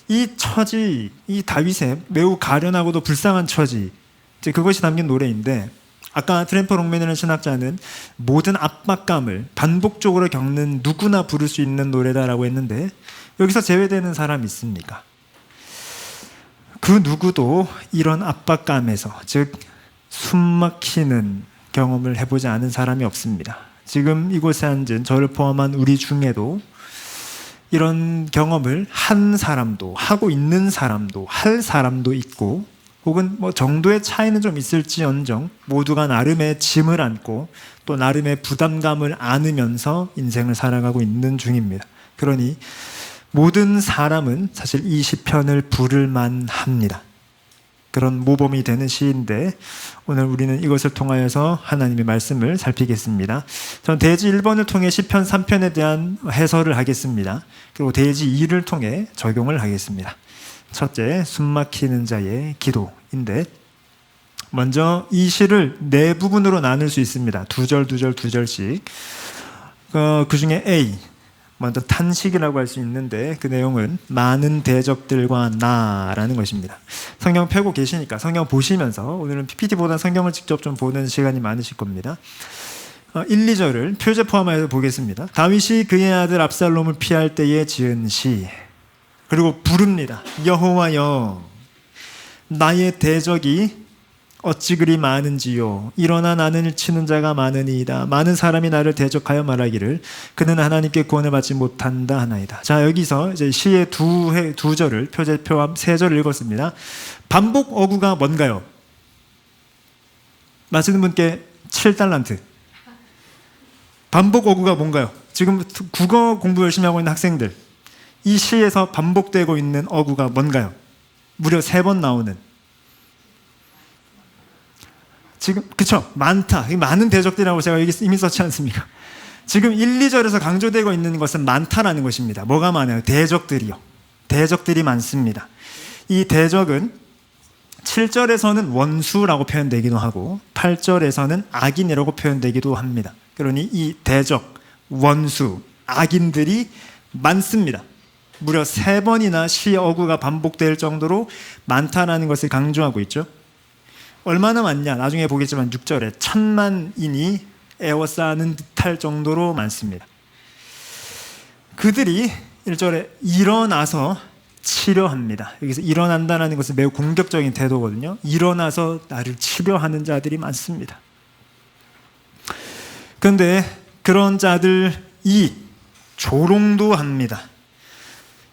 이 처지, 이 다윗의 매우 가련하고도 불쌍한 처지, 이제 그것이 담긴 노래인데, 아까 트램퍼 롱맨이라는 신학자는 모든 압박감을 반복적으로 겪는 누구나 부를 수 있는 노래다라고 했는데, 여기서 제외되는 사람이 있습니까? 그 누구도 이런 압박감에서, 즉 숨막히는 경험을 해보지 않은 사람이 없습니다. 지금 이곳에 앉은 저를 포함한 우리 중에도 이런 경험을 한 사람도, 하고 있는 사람도, 할 사람도 있고, 혹은 뭐 정도의 차이는 좀 있을지언정 모두가 나름의 짐을 안고 또 나름의 부담감을 안으면서 인생을 살아가고 있는 중입니다. 그러니 모든 사람은 사실 이 시편을 부를 만합니다. 그런 모범이 되는 시인데 오늘 우리는 이것을 통하여서 하나님의 말씀을 살피겠습니다. 전 대지 1번을 통해 시편 3편에 대한 해설을 하겠습니다. 그리고 대지 2를 통해 적용을 하겠습니다. 첫째, 숨막히는 자의 기도인데 먼저 이 시를 네 부분으로 나눌 수 있습니다. 두 절씩. 그 중에 A, 먼저 탄식이라고 할 수 있는데 그 내용은 많은 대적들과 나라는 것입니다. 성경 펴고 계시니까 성경 보시면서 오늘은 PPT보다 성경을 직접 좀 보는 시간이 많으실 겁니다. 1, 2절을 표제 포함하여 보겠습니다. 다윗이 그의 아들 압살롬을 피할 때에 지은 시, 그리고 부릅니다. 여호와여, 나의 대적이 어찌 그리 많은지요. 일어나 나는 치는 자가 많으니이다. 많은 사람이 나를 대적하여 말하기를 그는 하나님께 구원을 받지 못한다 하나이다. 자, 여기서 이제 시의 두 절을 표제 포함 세 절을 읽었습니다. 반복 어구가 뭔가요? 맞히는 분께 7달란트. 반복 어구가 뭔가요? 지금 국어 공부 열심히 하고 있는 학생들, 이 시에서 반복되고 있는 어구가 뭔가요? 무려 3번 나오는. 지금 그쵸? 많다. 많은 대적들이라고 제가 여기 이미 썼지 않습니까? 지금 1, 2절에서 강조되고 있는 것은 많다라는 것입니다. 뭐가 많아요? 대적들이요. 대적들이 많습니다. 이 대적은 7절에서는 원수라고 표현되기도 하고 8절에서는 악인이라고 표현되기도 합니다. 그러니 이 대적, 원수, 악인들이 많습니다. 무려 3번이나 시 어구가 반복될 정도로 많다라는 것을 강조하고 있죠. 얼마나 많냐? 나중에 보겠지만 6절에 1000만인이 에워싸는 듯할 정도로 많습니다. 그들이 1절에 일어나서 치려합니다. 여기서 일어난다는 것은 매우 공격적인 태도거든요. 일어나서 나를 치려하는 자들이 많습니다. 그런데 그런 자들이 조롱도 합니다.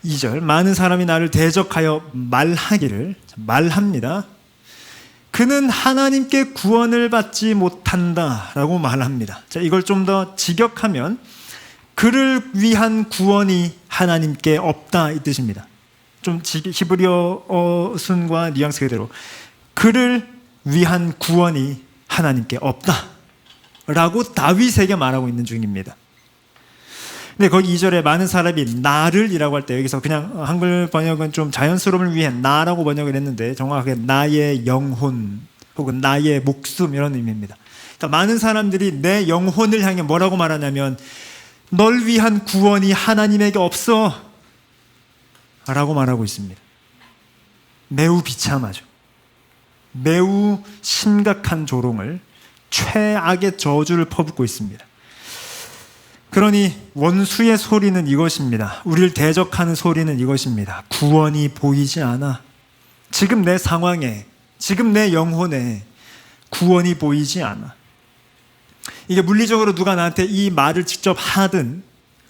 2절, 많은 사람이 나를 대적하여 말합니다. 그는 하나님께 구원을 받지 못한다라고 말합니다. 자, 이걸 좀 더 직역하면 그를 위한 구원이 하나님께 없다 이 뜻입니다. 좀 히브리어 순과 뉘앙스 그대로 그를 위한 구원이 하나님께 없다라고 다윗에게 말하고 있는 중입니다. 근데 거기 2절에 많은 사람이 나를이라고 할 때 여기서 그냥 한글 번역은 좀 자연스러움을 위해 나라고 번역을 했는데 정확하게 나의 영혼 혹은 나의 목숨 이런 의미입니다. 그러니까 많은 사람들이 내 영혼을 향해 뭐라고 말하냐면 널 위한 구원이 하나님에게 없어 라고 말하고 있습니다. 매우 비참하죠. 매우 심각한 조롱을, 최악의 저주를 퍼붓고 있습니다. 그러니 원수의 소리는 이것입니다. 우리를 대적하는 소리는 이것입니다. 구원이 보이지 않아. 지금 내 상황에, 지금 내 영혼에 구원이 보이지 않아. 이게 물리적으로 누가 나한테 이 말을 직접 하든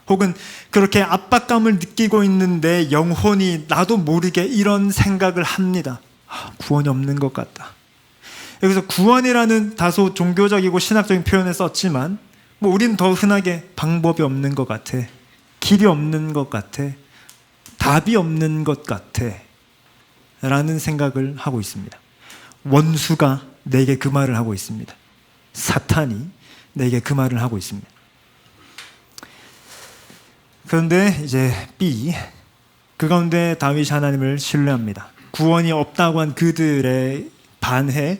혹은 그렇게 압박감을 느끼고 있는 내 영혼이 나도 모르게 이런 생각을 합니다. 구원이 없는 것 같다. 여기서 구원이라는 다소 종교적이고 신학적인 표현을 썼지만 우린 더 흔하게 방법이 없는 것 같아. 길이 없는 것 같아. 답이 없는 것 같아. 라는 생각을 하고 있습니다. 원수가 내게 그 말을 하고 있습니다. 사탄이 내게 그 말을 하고 있습니다. 그런데 이제 B, 그 가운데 다윗이 하나님을 신뢰합니다. 구원이 없다고 한 그들의 반해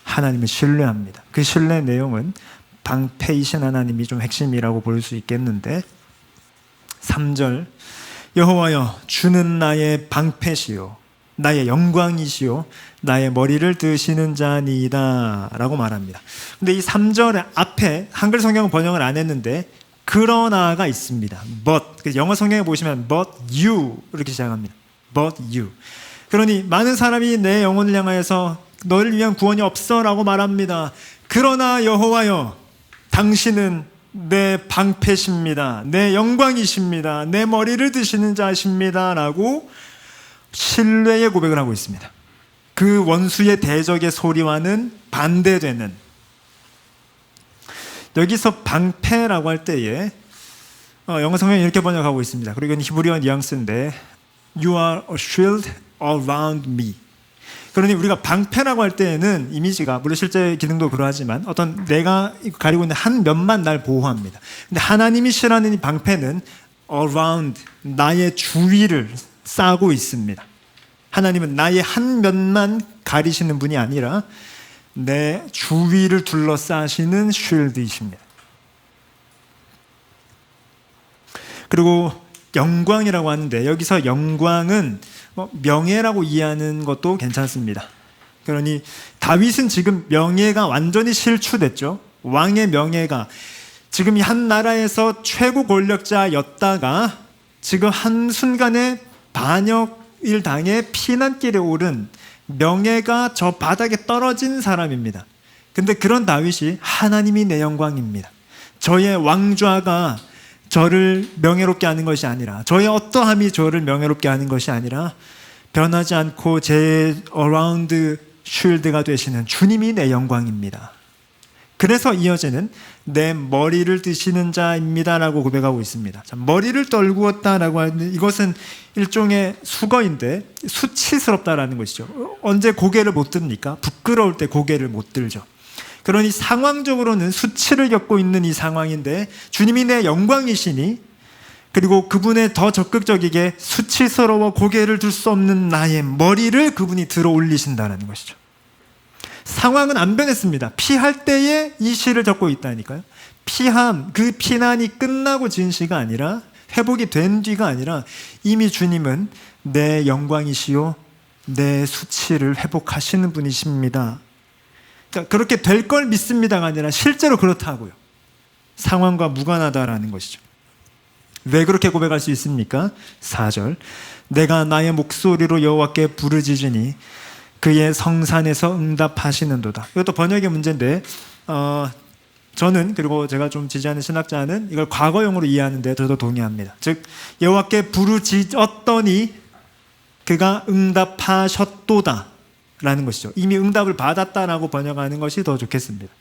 하나님을 신뢰합니다. 그 신뢰 내용은 방패이신 하나님이 좀 핵심이라고 볼 수 있겠는데 3절, 여호와여 주는 나의 방패시요 나의 영광이시요 나의 머리를 드시는 자니이다 라고 말합니다. 근데 이 3절 앞에 한글 성경은 번역을 안 했는데 그러나가 있습니다. But, 영어 성경에 보시면 But you 이렇게 시작합니다. But you. 그러니 많은 사람이 내 영혼을 향하여서 너를 위한 구원이 없어 라고 말합니다. 그러나 여호와여 당신은 내 방패십니다. 내 영광이십니다. 내 머리를 드시는 자십니다 라고 신뢰의 고백을 하고 있습니다. 그 원수의 대적의 소리와는 반대되는, 여기서 방패라고 할 때에 영어 성경이 이렇게 번역하고 있습니다. 그리고 이건 히브리어 뉘앙스인데 You are a shield around me. 그러니 우리가 방패라고 할 때에는 이미지가, 물론 실제 기능도 그러하지만 어떤 내가 가리고 있는 한 면만 날 보호합니다. 근데 하나님이 실하는 이 방패는 around, 나의 주위를 싸고 있습니다. 하나님은 나의 한 면만 가리시는 분이 아니라 내 주위를 둘러싸시는 쉴드이십니다. 그리고 영광이라고 하는데 여기서 영광은 명예라고 이해하는 것도 괜찮습니다. 그러니 다윗은 지금 명예가 완전히 실추됐죠. 왕의 명예가 지금 이 한 나라에서 최고 권력자였다가 지금 한순간에 반역을 당해 피난길에 오른 명예가 저 바닥에 떨어진 사람입니다. 근데 그런 다윗이 하나님이 내 영광입니다. 저의 왕좌가 저를 명예롭게 하는 것이 아니라, 저의 어떠함이 저를 명예롭게 하는 것이 아니라 변하지 않고 제 어라운드 쉴드가 되시는 주님이 내 영광입니다. 그래서 이어지는 내 머리를 드시는 자입니다라고 고백하고 있습니다. 자, 머리를 떨구었다라고 하는 이것은 일종의 수거인데 수치스럽다라는 것이죠. 언제 고개를 못 듭니까? 부끄러울 때 고개를 못 들죠. 그러니 상황적으로는 수치를 겪고 있는 이 상황인데 주님이 내 영광이시니, 그리고 그분의 더 적극적이게 수치스러워 고개를 들 수 없는 나의 머리를 그분이 들어 올리신다는 것이죠. 상황은 안 변했습니다. 피할 때에 이 시를 적고 있다니까요. 피함, 그 피난이 끝나고 지은 시가 아니라, 회복이 된 뒤가 아니라 이미 주님은 내 영광이시요 내 수치를 회복하시는 분이십니다. 그러니까 그렇게 될 걸 믿습니다가 아니라 실제로 그렇다고요. 상황과 무관하다라는 것이죠. 왜 그렇게 고백할 수 있습니까? 4절, 내가 나의 목소리로 여호와께 부르짖으니 그의 성산에서 응답하시는도다. 이것도 번역의 문제인데 저는, 그리고 제가 좀 지지하는 신학자는 이걸 과거형으로 이해하는데 저도 동의합니다. 즉 여호와께 부르짖었더니 그가 응답하셨도다 라는 것이죠. 이미 응답을 받았다라고 번역하는 것이 더 좋겠습니다.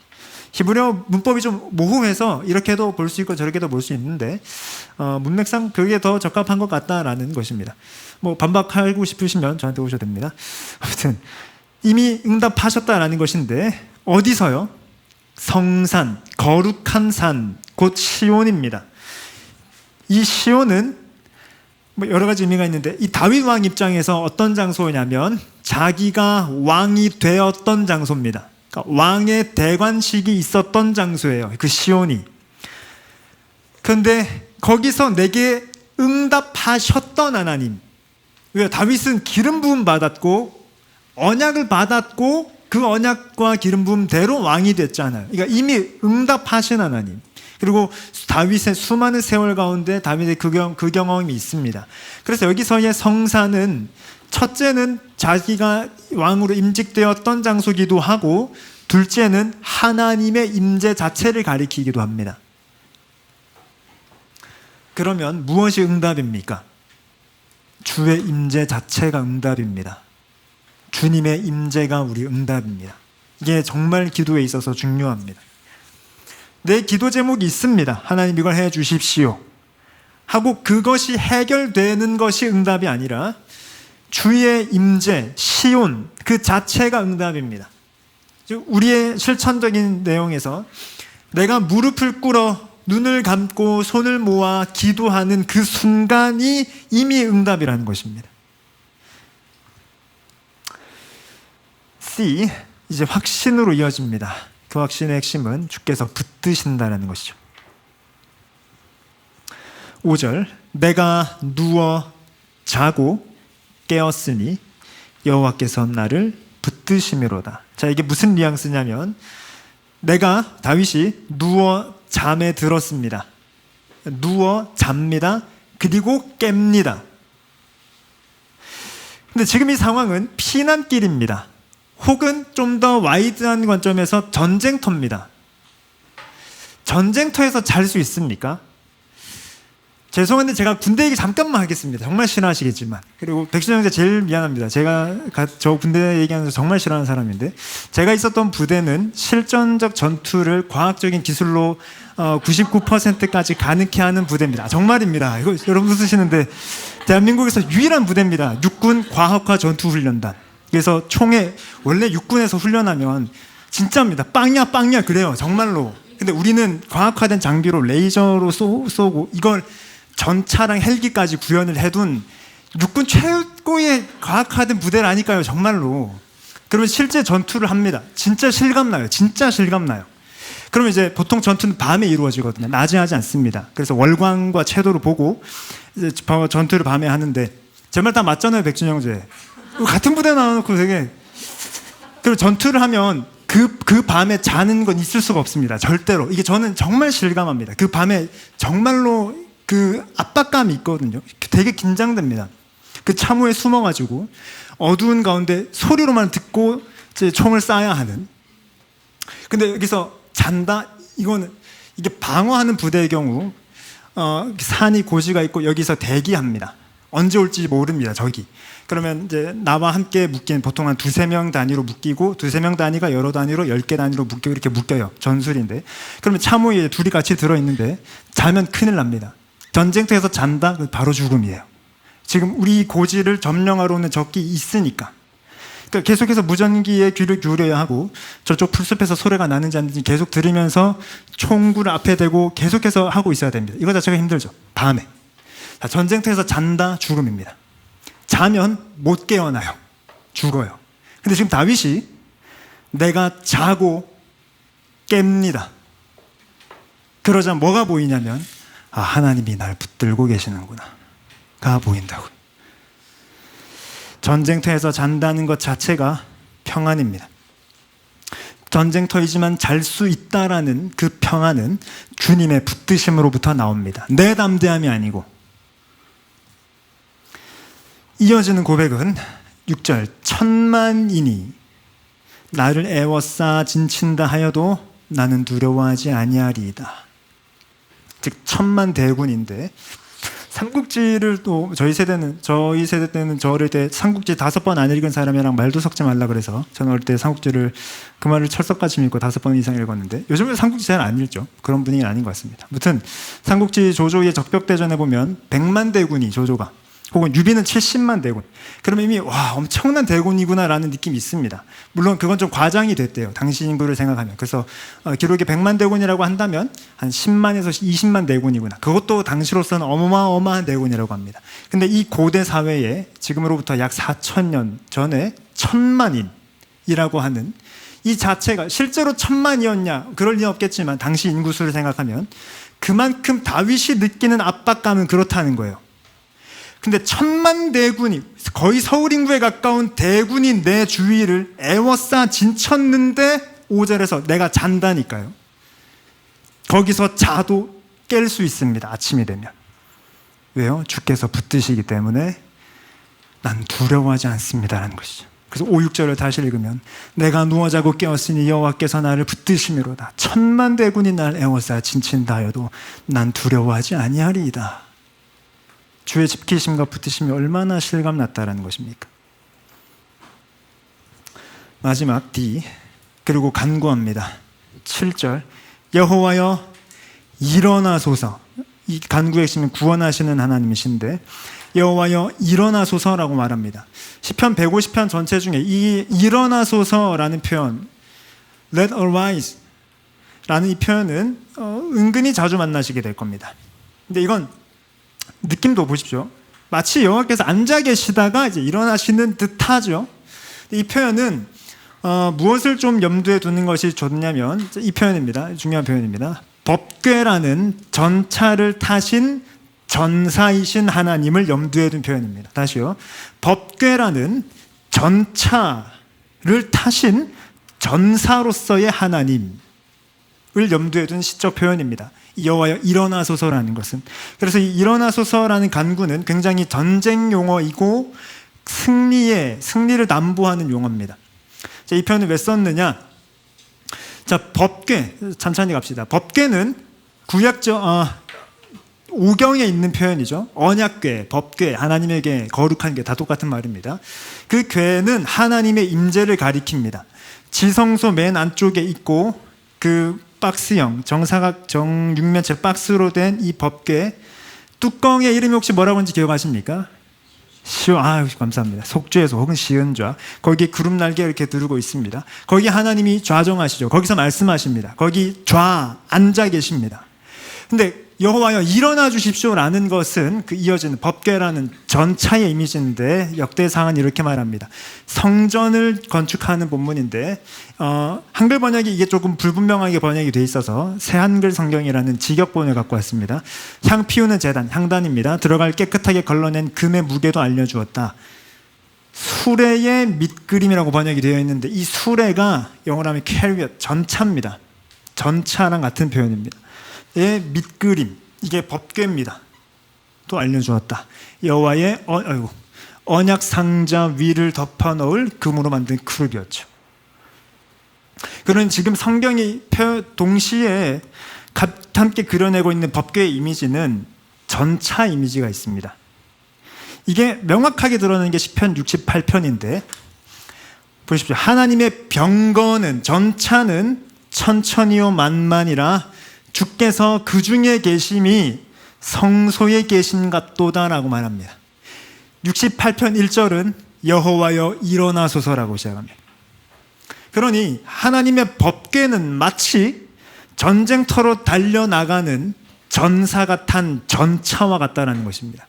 히브리어 문법이 좀 모호해서 이렇게도 볼 수 있고 저렇게도 볼 수 있는데 문맥상 그게 더 적합한 것 같다라는 것입니다. 반박하고 싶으시면 저한테 오셔도 됩니다. 아무튼 이미 응답하셨다라는 것인데 어디서요? 성산, 거룩한 산, 곧 시온입니다. 이 시온은 여러 가지 의미가 있는데 이 다윗 왕 입장에서 어떤 장소냐면 자기가 왕이 되었던 장소입니다. 그러니까 왕의 대관식이 있었던 장소예요. 그 시온이. 그런데 거기서 내게 응답하셨던 하나님. 왜? 다윗은 기름 부음 받았고 언약을 받았고 그 언약과 기름 부음대로 왕이 됐잖아요. 그러니까 이미 응답하신 하나님. 그리고 다윗의 수많은 세월 가운데 다윗의 그 경험이 있습니다. 그래서 여기서의 성산은 첫째는 자기가 왕으로 임직되었던 장소기도 하고, 둘째는 하나님의 임재 자체를 가리키기도 합니다. 그러면 무엇이 응답입니까? 주의 임재 자체가 응답입니다. 주님의 임재가 우리 응답입니다. 이게 정말 기도에 있어서 중요합니다. 내 기도 제목이 있습니다. 하나님 이걸 해 주십시오 하고 그것이 해결되는 것이 응답이 아니라 주의 임재, 시온 그 자체가 응답입니다. 즉 우리의 실천적인 내용에서 내가 무릎을 꿇어 눈을 감고 손을 모아 기도하는 그 순간이 이미 응답이라는 것입니다. C, 이제 확신으로 이어집니다. 그 확신의 핵심은 주께서 붙드신다는 것이죠. 5절, 내가 누워 자고 깨었으니 여호와께서 나를 붙드심이로다. 자, 이게 무슨 뉘앙스냐면 내가, 다윗이 누워 잠에 들었습니다. 누워 잡니다. 그리고 깹니다. 근데 지금 이 상황은 피난길입니다. 혹은 좀 더 와이드한 관점에서 전쟁터입니다. 전쟁터에서 잘 수 있습니까? 죄송한데 제가 군대 얘기 잠깐만 하겠습니다. 정말 싫어하시겠지만. 그리고 백신영 형제 제일 미안합니다. 제가 저 군대 얘기하면서 정말 싫어하는 사람인데, 제가 있었던 부대는 실전적 전투를 과학적인 기술로 99%까지 가능케 하는 부대입니다. 정말입니다. 이거 여러분 웃으시는데 대한민국에서 유일한 부대입니다. 육군 과학화 전투훈련단. 그래서 총에 원래 육군에서 훈련하면 진짜입니다. 빵야 그래요. 정말로. 근데 우리는 과학화된 장비로 레이저로 쏘고 이걸 전차랑 헬기까지 구현을 해둔 육군 최고의 과학화된 부대라니까요. 정말로. 그러면 실제 전투를 합니다. 진짜 실감나요. 진짜 실감나요. 그러면 이제 보통 전투는 밤에 이루어지거든요. 낮에 하지 않습니다. 그래서 월광과 채도를 보고 이제 전투를 밤에 하는데, 제 말 다 맞잖아요. 백준 형제. 같은 부대 나와놓고 되게. 그리고 전투를 하면 그 밤에 자는 건 있을 수가 없습니다. 절대로. 이게 저는 정말 실감합니다. 그 밤에 정말로 그 압박감이 있거든요. 되게 긴장됩니다. 그 참호에 숨어가지고 어두운 가운데 소리로만 듣고 이제 총을 쏴야 하는. 근데 여기서 잔다? 이게 방어하는 부대의 경우 산이 고지가 있고 여기서 대기합니다. 언제 올지 모릅니다. 저기. 그러면 이제 나와 함께 묶인, 보통 한 2-3명 단위로 묶이고 2-3명 단위가 여러 단위로 10개 단위로 묶이고 이렇게 묶여요. 전술인데. 그러면 참호에 둘이 같이 들어있는데 자면 큰일 납니다. 전쟁터에서 잔다? 바로 죽음이에요. 지금 우리 고지를 점령하러 오는 적이 있으니까. 그러니까 계속해서 무전기에 귀를 기울여야 하고, 저쪽 풀숲에서 소리가 나는지 안 나는지 계속 들으면서 총구를 앞에 대고 계속해서 하고 있어야 됩니다. 이거 자체가 힘들죠. 밤에. 자, 전쟁터에서 잔다? 죽음입니다. 자면 못 깨어나요. 죽어요. 근데 지금 다윗이 내가 자고 깹니다. 그러자 뭐가 보이냐면, 아, 하나님이 날 붙들고 계시는구나 가 보인다고요. 전쟁터에서 잔다는 것 자체가 평안입니다. 전쟁터이지만 잘 수 있다라는 그 평안은 주님의 붙드심으로부터 나옵니다. 내 담대함이 아니고. 이어지는 고백은 6절, 천만인이 나를 애워싸 진친다 하여도 나는 두려워하지 아니하리이다. 즉 천만 대군인데, 삼국지를 또 저희 세대 때는 저 어릴 때 삼국지 5번 안 읽은 사람이랑 말도 섞지 말라 그래서 저는 어릴 때 삼국지를 그 말을 철석같이 읽고 5번 이상 읽었는데, 요즘은 삼국지 잘 안 읽죠. 그런 분위기는 아닌 것 같습니다. 아무튼 삼국지 조조의 적벽대전에 보면 100만 대군이 조조가, 혹은 유비는 70만 대군. 그러면 이미 와, 엄청난 대군이구나라는 느낌이 있습니다. 물론 그건 좀 과장이 됐대요. 당시 인구를 생각하면. 그래서 기록에 100만 대군이라고 한다면 한 10만에서 20만 대군이구나. 그것도 당시로서는 어마어마한 대군이라고 합니다. 근데 이 고대 사회에 지금으로부터 약 4,000년 전에 1,000만인이라고 하는 이 자체가 실제로 1,000만이었냐? 그럴 리 없겠지만 당시 인구수를 생각하면 그만큼 다윗이 느끼는 압박감은 그렇다는 거예요. 근데 1,000만 대군이, 거의 서울 인구에 가까운 대군이 내 주위를 애워싸 진쳤는데 5절에서 내가 잔다니까요. 거기서 자도 깰 수 있습니다. 아침이 되면. 왜요? 주께서 붙드시기 때문에 난 두려워하지 않습니다라는 것이죠. 그래서 5, 6절을 다시 읽으면 내가 누워 자고 깨었으니 여호와께서 나를 붙드심이로다. 1,000만 대군이 날 애워싸 진친다 하여도 난 두려워하지 아니하리이다. 주의 지키심과 붙으심이 얼마나 실감났다라는 것입니까? 마지막 D, 그리고 간구합니다. 7절, 여호와여 일어나소서. 이 간구의 핵심은 구원하시는 하나님이신데, 여호와여 일어나소서라고 말합니다. 시편 150편 전체 중에 이 일어나소서라는 표현, let arise 라는 이 표현은 은근히 자주 만나시게 될 겁니다. 근데 이건 느낌도 보십시오. 마치 여호와께서 앉아 계시다가 이제 일어나시는 듯하죠. 이 표현은 무엇을 좀 염두에 두는 것이 좋냐면 이 표현입니다. 중요한 표현입니다. 법궤라는 전차를 타신 전사이신 하나님을 염두에 둔 표현입니다. 다시요. 법궤라는 전차를 타신 전사로서의 하나님을 염두에 둔 시적 표현입니다. 여호와여 일어나소서라는 것은. 그래서 이 일어나소서라는 간구는 굉장히 전쟁 용어이고 승리를 남부하는 용어입니다. 자, 이 표현을 왜 썼느냐? 자, 법궤, 천천히 갑시다. 법궤는 구약적 오경에 있는 표현이죠. 언약궤, 법궤, 하나님에게 거룩한 궤 다 똑같은 말입니다. 그 궤는 하나님의 임재를 가리킵니다. 지성소 맨 안쪽에 있고 그 박스형 정사각 정육면체 박스로 된 이 법궤 뚜껑의 이름이 혹시 뭐라고 하는지 기억하십니까? 감사합니다. 속죄소 혹은 시은좌. 거기에 구름 날개 이렇게 두르고 있습니다. 거기 하나님이 좌정하시죠. 거기서 말씀하십니다. 거기 좌 앉아 계십니다. 근데 여호와여 일어나 주십시오라는 것은 그 이어지는 법궤라는 전차의 이미지인데 역대상은 이렇게 말합니다. 성전을 건축하는 본문인데 한글 번역이 이게 조금 불분명하게 번역이 돼 있어서 새한글 성경이라는 직역본을 갖고 왔습니다. 향 피우는 제단, 향단입니다. 들어갈 깨끗하게 걸러낸 금의 무게도 알려주었다. 수레의 밑그림이라고 번역이 되어 있는데 이 수레가 영어로 하면 캐리엇, 전차입니다. 전차랑 같은 표현입니다. 의 밑그림, 이게 법궤입니다. 또 알려주었다. 여호와의 언약 상자 위를 덮어 넣을 금으로 만든 크룹이었죠. 그런 지금 성경이 동시에 함께 그려내고 있는 법궤의 이미지는 전차 이미지가 있습니다. 이게 명확하게 드러나는 게 시편 68편인데 보십시오. 하나님의 병거는 전차는 천천히요 만만이라 주께서 그 중에 계심이 성소에 계신 같도다라고 말합니다. 68편 1절은 여호와여 일어나소서라고 시작합니다. 그러니 하나님의 법궤는 마치 전쟁터로 달려나가는 전사가 탄 전차와 같다는 것입니다.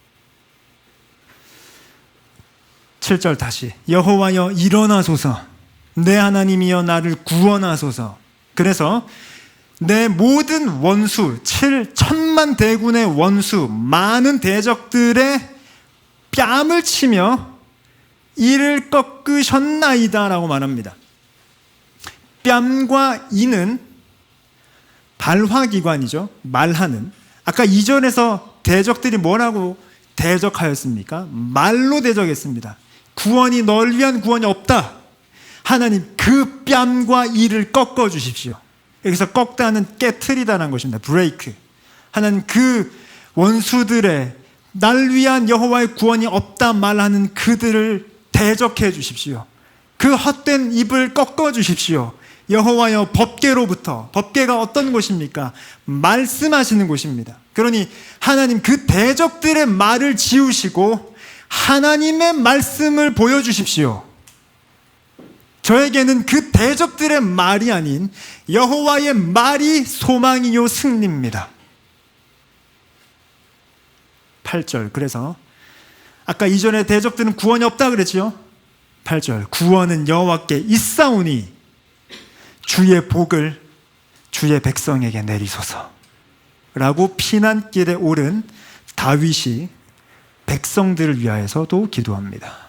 7절 다시 여호와여 일어나소서 내 하나님이여 나를 구원하소서. 그래서 내 모든 원수 7천만 대군의 원수 많은 대적들의 뺨을 치며 이를 꺾으셨나이다 라고 말합니다. 뺨과 이는 발화기관이죠. 말하는. 아까 2절에서 대적들이 뭐라고 대적하였습니까? 말로 대적했습니다. 구원이 널 위한 구원이 없다. 하나님 그 뺨과 이를 꺾어 주십시오. 여기서 꺾다는 깨트리다는 것입니다. 브레이크. 하나님 그 원수들의 날 위한 여호와의 구원이 없다 말하는 그들을 대적해 주십시오. 그 헛된 입을 꺾어 주십시오. 여호와여 법궤로부터. 법궤가 어떤 곳입니까? 말씀하시는 곳입니다. 그러니 하나님 그 대적들의 말을 지우시고 하나님의 말씀을 보여주십시오. 저에게는 그 대적들의 말이 아닌 여호와의 말이 소망이요 승리입니다. 8절. 그래서 아까 이전에 대적들은 구원이 없다 그랬죠? 8절. 구원은 여호와께 있사오니 주의 복을 주의 백성에게 내리소서 라고 피난길에 오른 다윗이 백성들을 위하여서도 기도합니다.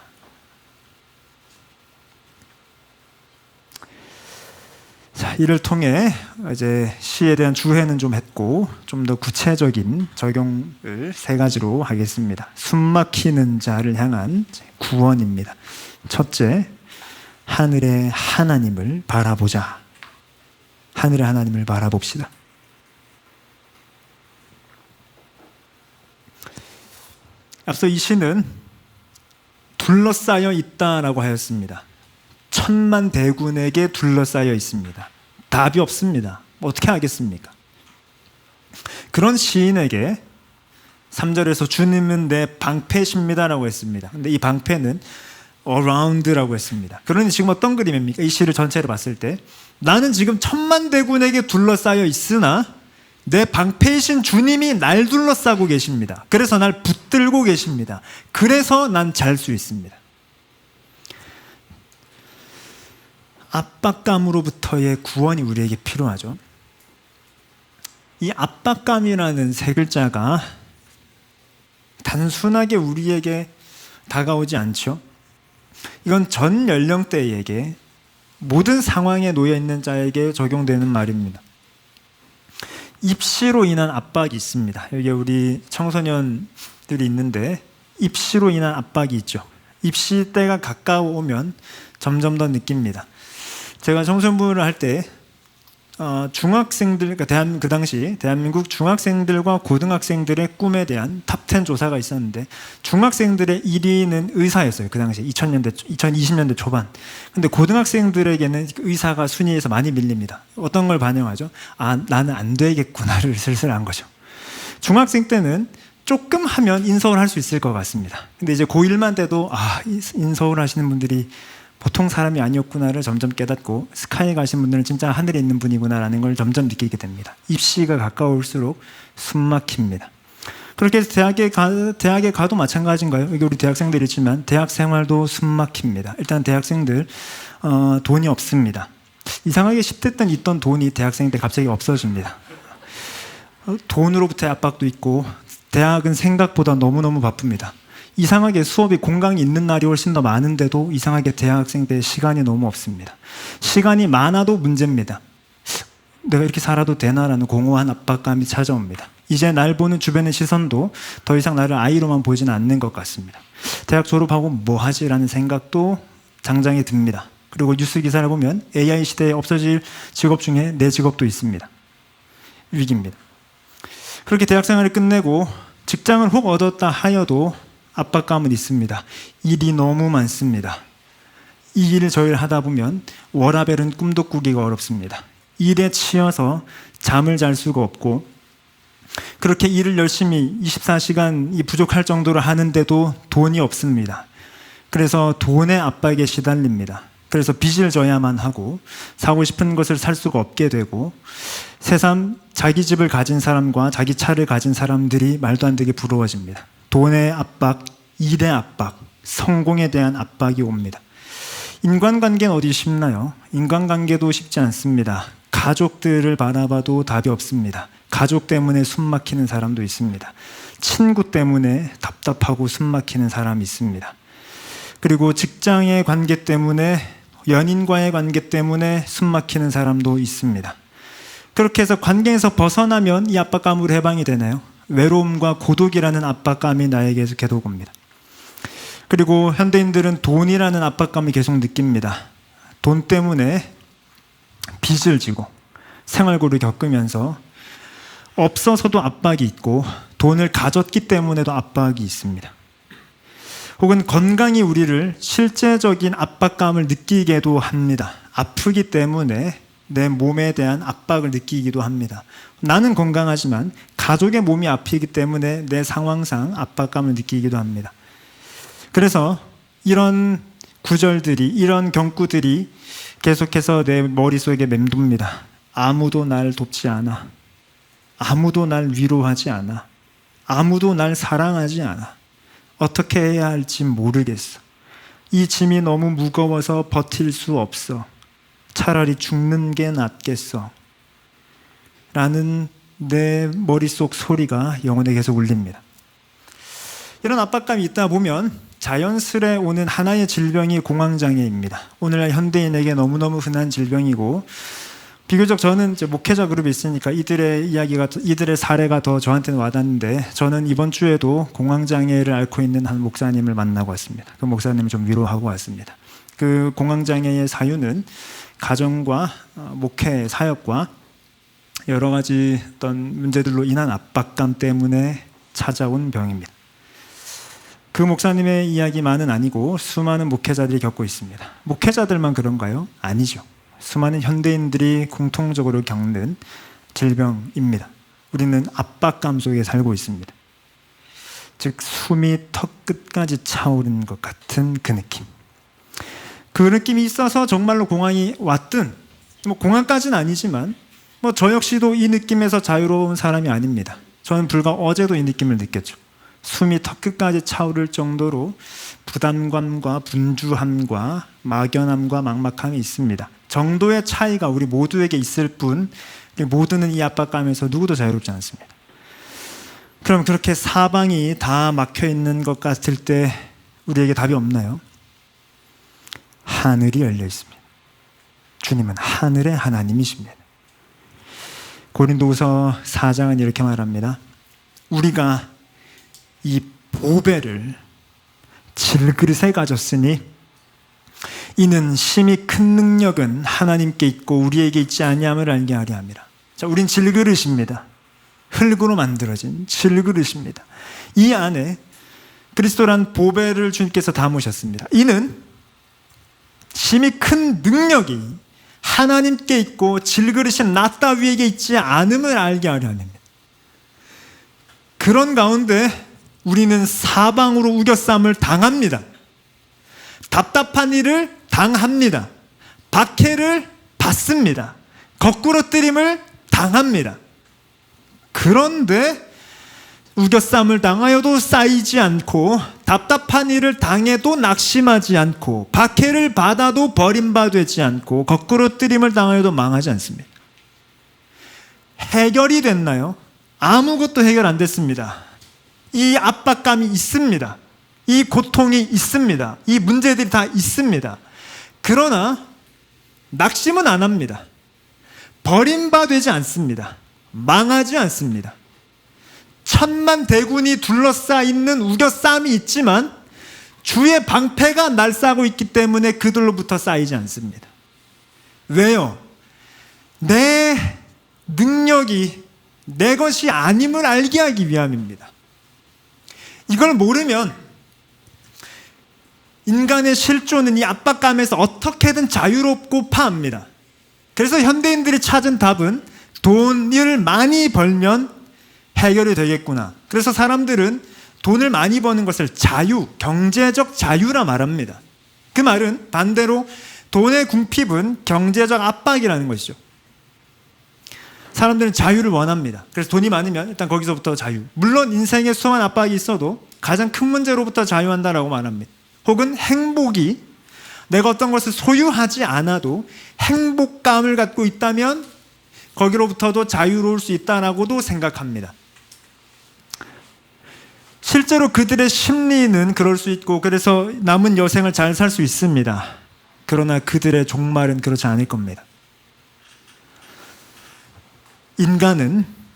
자, 이를 통해 이제 시에 대한 주해는 좀 했고 좀 더 구체적인 적용을 3가지로 하겠습니다. 숨막히는 자를 향한 구원입니다. 첫째, 하늘의 하나님을 바라보자. 하늘의 하나님을 바라봅시다. 앞서 이 시는 둘러싸여 있다라고 하였습니다. 천만 대군에게 둘러싸여 있습니다. 답이 없습니다. 어떻게 하겠습니까? 그런 시인에게 3절에서 주님은 내 방패십니다라고 했습니다. 근데 이 방패는 around라고 했습니다. 그러니 지금 어떤 그림입니까? 이 시를 전체를 봤을 때 나는 지금 천만 대군에게 둘러싸여 있으나 내 방패이신 주님이 날 둘러싸고 계십니다. 그래서 날 붙들고 계십니다. 그래서 난 잘 수 있습니다. 압박감으로부터의 구원이 우리에게 필요하죠. 이 압박감이라는 3글자가 단순하게 우리에게 다가오지 않죠. 이건 전 연령대에게 모든 상황에 놓여 있는 자에게 적용되는 말입니다. 입시로 인한 압박이 있습니다. 여기 우리 청소년들이 있는데 입시로 인한 압박이 있죠. 입시 때가 가까워오면 점점 더 느낍니다. 제가 청소년부를 할 때 중학생들, 그러니까 그 당시 대한민국 중학생들과 고등학생들의 꿈에 대한 탑10 조사가 있었는데 중학생들의 1위는 의사였어요. 그 당시 2020년대 초반. 근데 고등학생들에게는 의사가 순위에서 많이 밀립니다. 어떤 걸 반영하죠? 아, 나는 안 되겠구나를 슬슬 한 거죠. 중학생 때는 조금 하면 인서울 할 수 있을 것 같습니다. 근데 이제 고1만 돼도 인서울 하시는 분들이 보통 사람이 아니었구나를 점점 깨닫고 스카이 가신 분들은 진짜 하늘에 있는 분이구나라는 걸 점점 느끼게 됩니다. 입시가 가까울수록 숨 막힙니다. 그렇게 해서 대학에 가도 마찬가지인가요? 여기 우리 대학생들 있지만 대학 생활도 숨 막힙니다. 일단 대학생들 돈이 없습니다. 이상하게 10대 때 있던 돈이 대학생 때 갑자기 없어집니다. 돈으로부터의 압박도 있고 대학은 생각보다 너무너무 바쁩니다. 이상하게 수업이 공강이 있는 날이 훨씬 더 많은데도 이상하게 대학생 때 시간이 너무 없습니다. 시간이 많아도 문제입니다. 내가 이렇게 살아도 되나라는 공허한 압박감이 찾아옵니다. 이제 날 보는 주변의 시선도 더 이상 나를 아이로만 보지는 않는 것 같습니다. 대학 졸업하고 뭐 하지라는 생각도 장장에 듭니다. 그리고 뉴스 기사를 보면 AI 시대에 없어질 직업 중에 내 직업도 있습니다. 위기입니다. 그렇게 대학 생활을 끝내고 직장을 혹 얻었다 하여도 압박감은 있습니다. 일이 너무 많습니다. 이 일을 저희를 하다 보면 워라벨은 꿈도 꾸기가 어렵습니다. 일에 치여서 잠을 잘 수가 없고 그렇게 일을 열심히 24시간이 부족할 정도로 하는데도 돈이 없습니다. 그래서 돈의 압박에 시달립니다. 그래서 빚을 져야만 하고 사고 싶은 것을 살 수가 없게 되고 새삼 자기 집을 가진 사람과 자기 차를 가진 사람들이 말도 안 되게 부러워집니다. 돈의 압박, 일의 압박, 성공에 대한 압박이 옵니다. 인간관계는 어디 쉽나요? 인간관계도 쉽지 않습니다. 가족들을 바라봐도 답이 없습니다. 가족 때문에 숨 막히는 사람도 있습니다. 친구 때문에 답답하고 숨 막히는 사람이 있습니다. 그리고 직장의 관계 때문에, 연인과의 관계 때문에 숨 막히는 사람도 있습니다. 그렇게 해서 관계에서 벗어나면 이 압박감으로 해방이 되나요? 외로움과 고독이라는 압박감이 나에게 계속 옵니다. 그리고 현대인들은 돈이라는 압박감을 계속 느낍니다. 돈 때문에 빚을 지고 생활고를 겪으면서 없어서도 압박이 있고 돈을 가졌기 때문에도 압박이 있습니다. 혹은 건강이 우리를 실제적인 압박감을 느끼게도 합니다. 아프기 때문에 내 몸에 대한 압박을 느끼기도 합니다. 나는 건강하지만 가족의 몸이 아프기 때문에 내 상황상 압박감을 느끼기도 합니다. 그래서 이런 구절들이, 이런 경구들이 계속해서 내 머릿속에 맴돕니다. 아무도 날 돕지 않아. 아무도 날 위로하지 않아. 아무도 날 사랑하지 않아. 어떻게 해야 할지 모르겠어. 이 짐이 너무 무거워서 버틸 수 없어. 차라리 죽는 게 낫겠어. 라는 내 머릿속 소리가 영혼에 계속 울립니다. 이런 압박감이 있다 보면 자연스레 오는 하나의 질병이 공황장애입니다. 오늘날 현대인에게 너무너무 흔한 질병이고 비교적 저는 이제 목회자 그룹에 있으니까 이들의 사례가 더 저한테는 와닿는데 저는 이번 주에도 공황장애를 앓고 있는 한 목사님을 만나고 왔습니다. 그 목사님을 좀 위로하고 왔습니다. 그 공황장애의 사유는 가정과 목회 사역과 여러 가지 어떤 문제들로 인한 압박감 때문에 찾아온 병입니다. 그 목사님의 이야기만은 아니고 수많은 목회자들이 겪고 있습니다. 목회자들만 그런가요? 아니죠. 수많은 현대인들이 공통적으로 겪는 질병입니다. 우리는 압박감 속에 살고 있습니다. 즉 숨이 턱 끝까지 차오르는 것 같은 그 느낌. 그 느낌이 있어서 정말로 공황이 왔든 공황까지는 아니지만 저 역시도 이 느낌에서 자유로운 사람이 아닙니다. 저는 불과 어제도 이 느낌을 느꼈죠. 숨이 턱 끝까지 차오를 정도로 부담감과 분주함과 막연함과 막막함이 있습니다. 정도의 차이가 우리 모두에게 있을 뿐 모두는 이 압박감에서 누구도 자유롭지 않습니다. 그럼 그렇게 사방이 다 막혀있는 것 같을 때 우리에게 답이 없나요? 하늘이 열려 있습니다. 주님은 하늘의 하나님이십니다. 고린도후서 4장은 이렇게 말합니다. 우리가 이 보배를 질그릇에 가졌으니 이는 심히 큰 능력은 하나님께 있고 우리에게 있지 아니함을 알게 하려 함이라. 자, 우린 질그릇입니다. 흙으로 만들어진 질그릇입니다. 이 안에 그리스도란 보배를 주님께서 담으셨습니다. 이는 심히 큰 능력이 하나님께 있고 질그릇인 나 따위에게 있지 않음을 알게 하려 합니다. 그런 가운데 우리는 사방으로 우겨쌈을 당합니다. 답답한 일을 당합니다. 박해를 받습니다. 거꾸로 뜨림을 당합니다. 그런데 우겨쌈을 당하여도 쌓이지 않고, 답답한 일을 당해도 낙심하지 않고, 박해를 받아도 버림받지 않고, 거꾸로 뜨림을 당하여도 망하지 않습니다. 해결이 됐나요? 아무것도 해결 안 됐습니다. 이 압박감이 있습니다. 이 고통이 있습니다. 이 문제들이 다 있습니다. 그러나 낙심은 안 합니다. 버림받지 않습니다. 망하지 않습니다. 천만 대군이 둘러싸 있는 우겨쌈이 있지만 주의 방패가 날싸고 있기 때문에 그들로부터 쌓이지 않습니다. 왜요? 내 능력이 내 것이 아님을 알게 하기 위함입니다. 이걸 모르면 인간의 실존은 이 압박감에서 어떻게든 자유롭고 파합니다. 그래서 현대인들이 찾은 답은 돈을 많이 벌면 해결이 되겠구나. 그래서 사람들은 돈을 많이 버는 것을 자유, 경제적 자유라 말합니다. 그 말은 반대로 돈의 궁핍은 경제적 압박이라는 것이죠. 사람들은 자유를 원합니다. 그래서 돈이 많으면 일단 거기서부터 자유. 물론 인생에 수많은 압박이 있어도 가장 큰 문제로부터 자유한다라고 말합니다. 혹은 행복이, 내가 어떤 것을 소유하지 않아도 행복감을 갖고 있다면 거기로부터도 자유로울 수 있다라고도 생각합니다. 실제로 그들의 심리는 그럴 수 있고, 그래서 남은 여생을 잘 살 수 있습니다. 그러나 그들의 종말은 그렇지 않을 겁니다.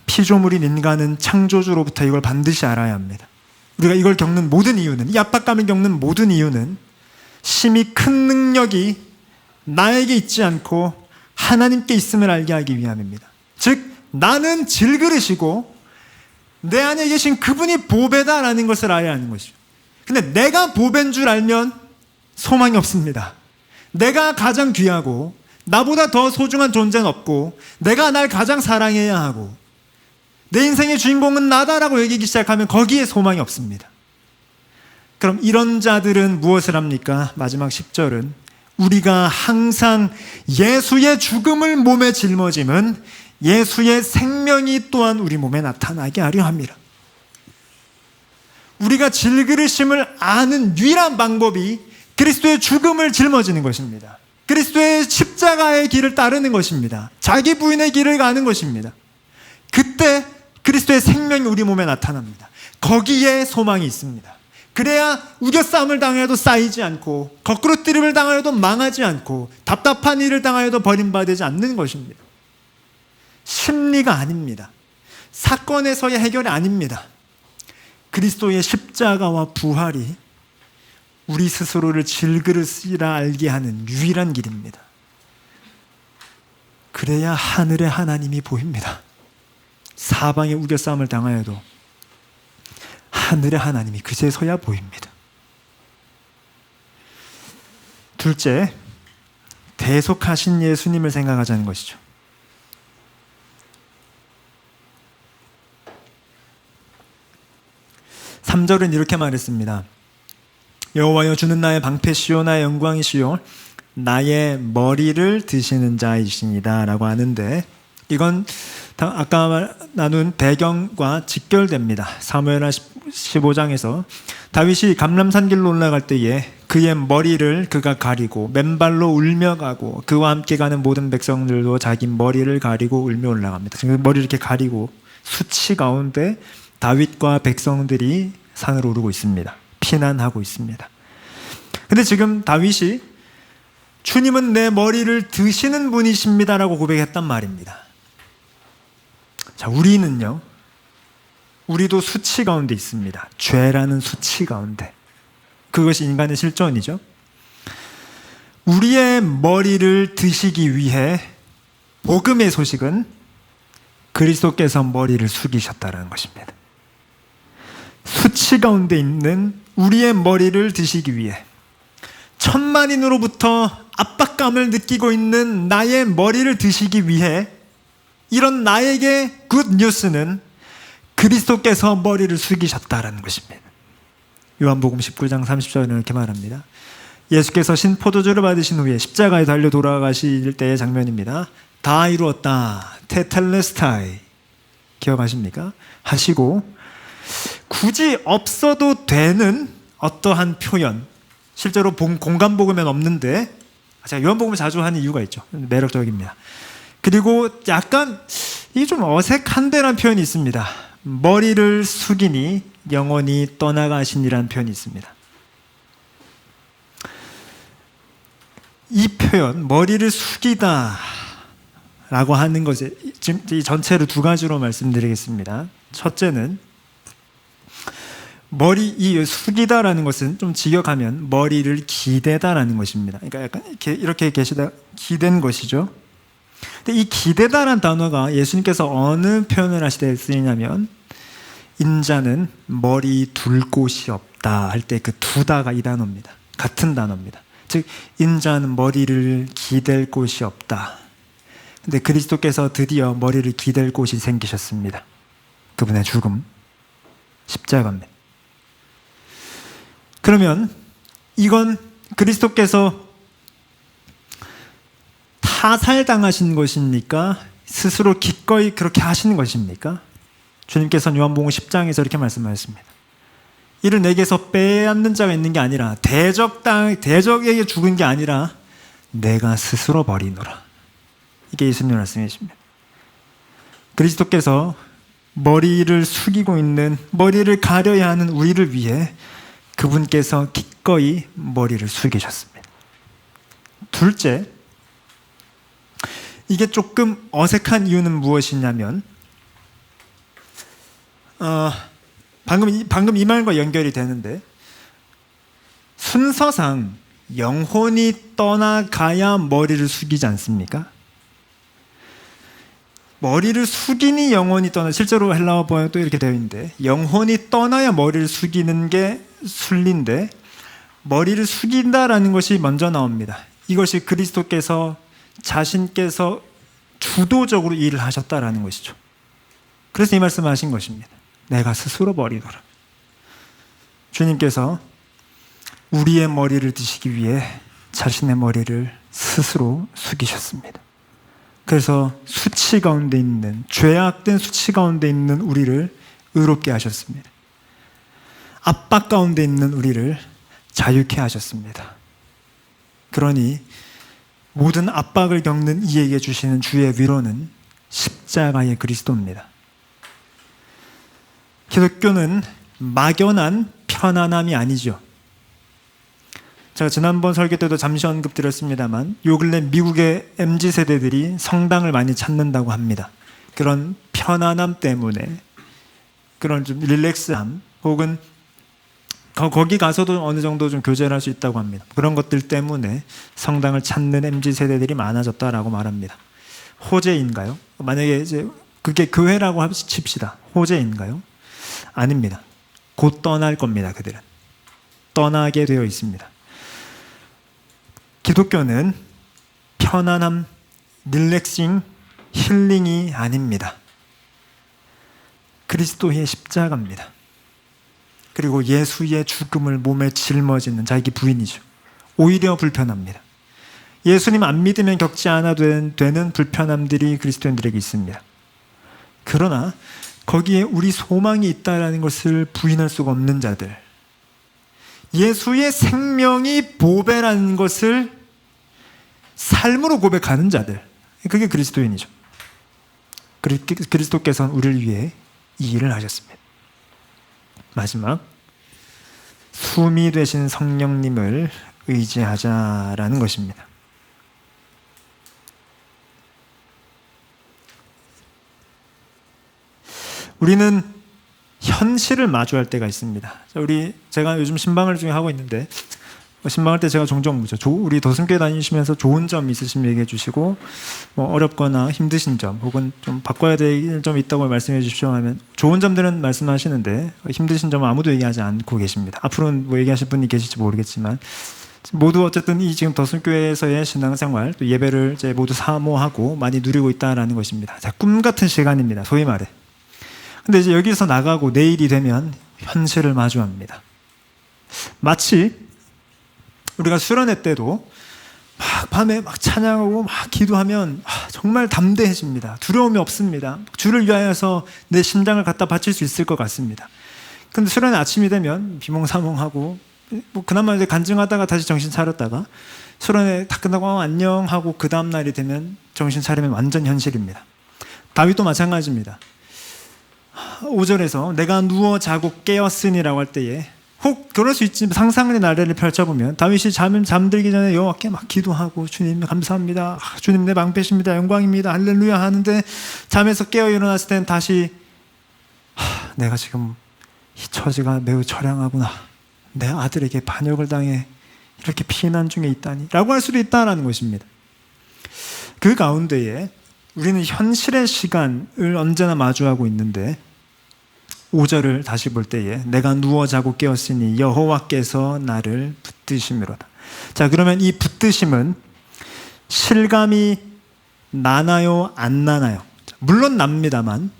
피조물인 인간은 창조주로부터 이걸 반드시 알아야 합니다. 우리가 이걸 겪는 모든 이유는, 이 압박감을 겪는 모든 이유는 심히 큰 능력이 나에게 있지 않고 하나님께 있음을 알게 하기 위함입니다. 즉, 나는 질그릇이고 내 안에 계신 그분이 보배다라는 것을 알아야 하는 것이죠. 근데 내가 보배인 줄 알면 소망이 없습니다. 내가 가장 귀하고 나보다 더 소중한 존재는 없고 내가 날 가장 사랑해야 하고 내 인생의 주인공은 나다라고 여기기 시작하면 거기에 소망이 없습니다. 그럼 이런 자들은 무엇을 합니까? 마지막 10절은 우리가 항상 예수의 죽음을 몸에 짊어짐은 예수의 생명이 또한 우리 몸에 나타나게 하려 합니다. 우리가 질그릇임을 아는 유일한 방법이 그리스도의 죽음을 짊어지는 것입니다. 그리스도의 십자가의 길을 따르는 것입니다. 자기 부인의 길을 가는 것입니다. 그때 그리스도의 생명이 우리 몸에 나타납니다. 거기에 소망이 있습니다. 그래야 우겨싸움을 당하여도 쌓이지 않고 거꾸로 뜨림을 당하여도 망하지 않고 답답한 일을 당하여도 버림받지 않는 것입니다. 심리가 아닙니다. 사건에서의 해결이 아닙니다. 그리스도의 십자가와 부활이 우리 스스로를 질그릇이라 알게 하는 유일한 길입니다. 그래야 하늘의 하나님이 보입니다. 사방에 우겨싸움을 당하여도 하늘의 하나님이 그제서야 보입니다. 둘째, 대속하신 예수님을 생각하자는 것이죠. 3절은 이렇게 말했습니다. 여호와여, 주는 나의 방패시요 나의 영광이시요 나의 머리를 드시는 자이시니다 라고 하는데, 이건 아까 나눈 배경과 직결됩니다. 사무엘하 15장에서 다윗이 감람산 길로 올라갈 때에 그의 머리를 그가 가리고 맨발로 울며 가고 그와 함께 가는 모든 백성들도 자기 머리를 가리고 울며 올라갑니다. 지금 머리를 이렇게 가리고 수치 가운데 다윗과 백성들이 산으로 오르고 있습니다. 피난하고 있습니다. 근데 지금 다윗이 주님은 내 머리를 드시는 분이십니다라고 고백했단 말입니다. 자, 우리는요, 우리도 수치 가운데 있습니다. 죄라는 수치 가운데. 그것이 인간의 실존이죠. 우리의 머리를 드시기 위해 복음의 소식은 그리스도께서 머리를 숙이셨다는 것입니다. 수치 가운데 있는 우리의 머리를 드시기 위해, 천만인으로부터 압박감을 느끼고 있는 나의 머리를 드시기 위해, 이런 나에게 굿 뉴스는 그리스도께서 머리를 숙이셨다는 것입니다. 요한복음 19장 30절에는 이렇게 말합니다. 예수께서 신포도주를 받으신 후에 십자가에 달려 돌아가실 때의 장면입니다. 다 이루었다, 테텔레스타이, 기억하십니까? 하시고 굳이 없어도 되는 어떠한 표현, 실제로 공간복음엔 없는데 제가 요한복음을 자주 하는 이유가 있죠. 매력적입니다. 그리고 약간 이게 좀 어색한데라는 표현이 있습니다. 머리를 숙이니 영원히 떠나가시니라는 표현이 있습니다. 이 표현, 머리를 숙이다 라고 하는 것에 지금 이 전체를 두 가지로 말씀드리겠습니다. 첫째는 이 숙이다라는 것은 좀 직역하면 머리를 기대다라는 것입니다. 그러니까 약간 이렇게 계시다 기댄 것이죠. 근데 이 기대다라는 단어가 예수님께서 어느 표현을 하시되 쓰이냐면 인자는 머리 둘 곳이 없다 할 때 그 두다가 이 단어입니다. 같은 단어입니다. 즉 인자는 머리를 기댈 곳이 없다. 근데 그리스도께서 드디어 머리를 기댈 곳이 생기셨습니다. 그분의 죽음, 십자가입니다. 그러면 이건 그리스도께서 타살당하신 것입니까? 스스로 기꺼이 그렇게 하시는 것입니까? 주님께서는 요한복음 10장에서 이렇게 말씀하셨습니다. 이를 내게서 빼앗는 자가 있는 게 아니라 대적에게 죽은 게 아니라 내가 스스로 버리노라. 이게 예수님의 말씀이십니다. 그리스도께서 머리를 숙이고 있는, 머리를 가려야 하는 우리를 위해 그분께서 기꺼이 머리를 숙이셨습니다. 둘째, 이게 조금 어색한 이유는 무엇이냐면 방금 이 말과 연결이 되는데, 순서상 영혼이 떠나가야 머리를 숙이지 않습니까? 머리를 숙이니 영혼이 떠나, 실제로 헬라어 번역도 이렇게 되어 있는데 영혼이 떠나야 머리를 숙이는 게 순리인데 머리를 숙인다라는 것이 먼저 나옵니다. 이것이 그리스도께서 자신께서 주도적으로 일을 하셨다라는 것이죠. 그래서 이 말씀을 하신 것입니다. 내가 스스로 버리노라. 주님께서 우리의 머리를 드시기 위해 자신의 머리를 스스로 숙이셨습니다. 그래서 수치 가운데 있는, 죄악된 수치 가운데 있는 우리를 의롭게 하셨습니다. 압박 가운데 있는 우리를 자유케 하셨습니다. 그러니 모든 압박을 겪는 이에게 주시는 주의 위로는 십자가의 그리스도입니다. 기독교는 막연한 편안함이 아니죠. 제가 지난번 설교 때도 잠시 언급드렸습니다만 요 근래 미국의 MZ세대들이 성당을 많이 찾는다고 합니다. 그런 편안함 때문에, 그런 좀 릴렉스함, 혹은 거기 가서도 어느 정도 좀 교제를 할 수 있다고 합니다. 그런 것들 때문에 성당을 찾는 MZ세대들이 많아졌다라고 말합니다. 호재인가요? 만약에 이제 그게 교회라고 칩시다. 호재인가요? 아닙니다. 곧 떠날 겁니다. 그들은 떠나게 되어 있습니다. 기독교는 편안함, 릴렉싱, 힐링이 아닙니다. 그리스도의 십자가입니다. 그리고 예수의 죽음을 몸에 짊어지는 자기 부인이죠. 오히려 불편합니다. 예수님 안 믿으면 겪지 않아도 되는 불편함들이 그리스도인들에게 있습니다. 그러나 거기에 우리 소망이 있다는 것을 부인할 수가 없는 자들, 예수의 생명이 보배라는 것을 삶으로 고백하는 자들, 그게 그리스도인이죠. 그리스도께서는 우리를 위해 이 일을 하셨습니다. 마지막, 숨이 되신 성령님을 의지하자라는 것입니다. 우리는 현실을 마주할 때가 있습니다. 제가 요즘 신방을 중에 하고 있는데 신방할 때 제가 종종 우리 도순교회 다니시면서 좋은 점 있으시면 얘기해 주시고, 어렵거나 힘드신 점 혹은 좀 바꿔야 될 점 있다고 말씀해 주십시오 하면 좋은 점들은 말씀하시는데 힘드신 점은 아무도 얘기하지 않고 계십니다. 앞으로는 얘기하실 분이 계실지 모르겠지만 모두 어쨌든 이 지금 도순교회에서의 신앙생활 또 예배를 이제 모두 사모하고 많이 누리고 있다라는 것입니다. 자, 꿈 같은 시간입니다. 소위 말해. 근데 이제 여기서 나가고 내일이 되면 현실을 마주합니다. 마치 우리가 수련회 때도 막 밤에 막 찬양하고 막 기도하면 정말 담대해집니다. 두려움이 없습니다. 주를 위하여서 내 심장을 갖다 바칠 수 있을 것 같습니다. 근데 수련회 아침이 되면 비몽사몽하고 그나마 이제 간증하다가 다시 정신 차렸다가 수련회 다 끝나고 안녕 하고 그 다음 날이 되면 정신 차리면 완전 현실입니다. 다윗도 마찬가지입니다. 5절에서 내가 누워 자고 깨었으니라고 할 때에 혹 그럴 수 있지 상상의 나래를 펼쳐보면 다윗이 잠들기 전에 여호와께 막 기도하고 주님 감사합니다. 주님 내 방패십니다. 영광입니다. 할렐루야 하는데 잠에서 깨어 일어났을 때는 다시 내가 지금 이 처지가 매우 처량하구나. 내 아들에게 반역을 당해 이렇게 피난 중에 있다니 라고 할 수도 있다는 것입니다. 그 가운데에 우리는 현실의 시간을 언제나 마주하고 있는데 5절을 다시 볼 때에 내가 누워 자고 깨었으니 여호와께서 나를 붙드심이로다. 자, 그러면 이 붙드심은 실감이 나나요 안 나나요? 물론 납니다만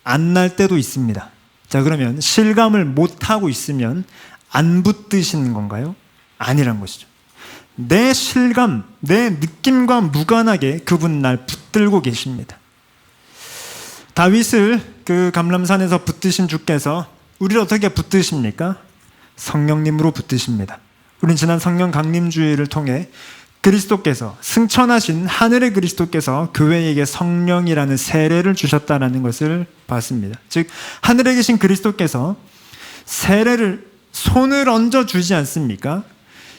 안 날 때도 있습니다. 자, 그러면 실감을 못하고 있으면 안 붙드시는 건가요? 아니란 것이죠. 내 실감, 내 느낌과 무관하게 그분 날 붙들고 계십니다. 다윗을 그 감람산에서 붙드신 주께서 우리를 어떻게 붙드십니까? 성령님으로 붙드십니다. 우리는 지난 성령 강림주의를 통해 그리스도께서 승천하신 하늘의 그리스도께서 교회에게 성령이라는 세례를 주셨다는 것을 봤습니다. 즉 하늘에 계신 그리스도께서 세례를 손을 얹어 주지 않습니까?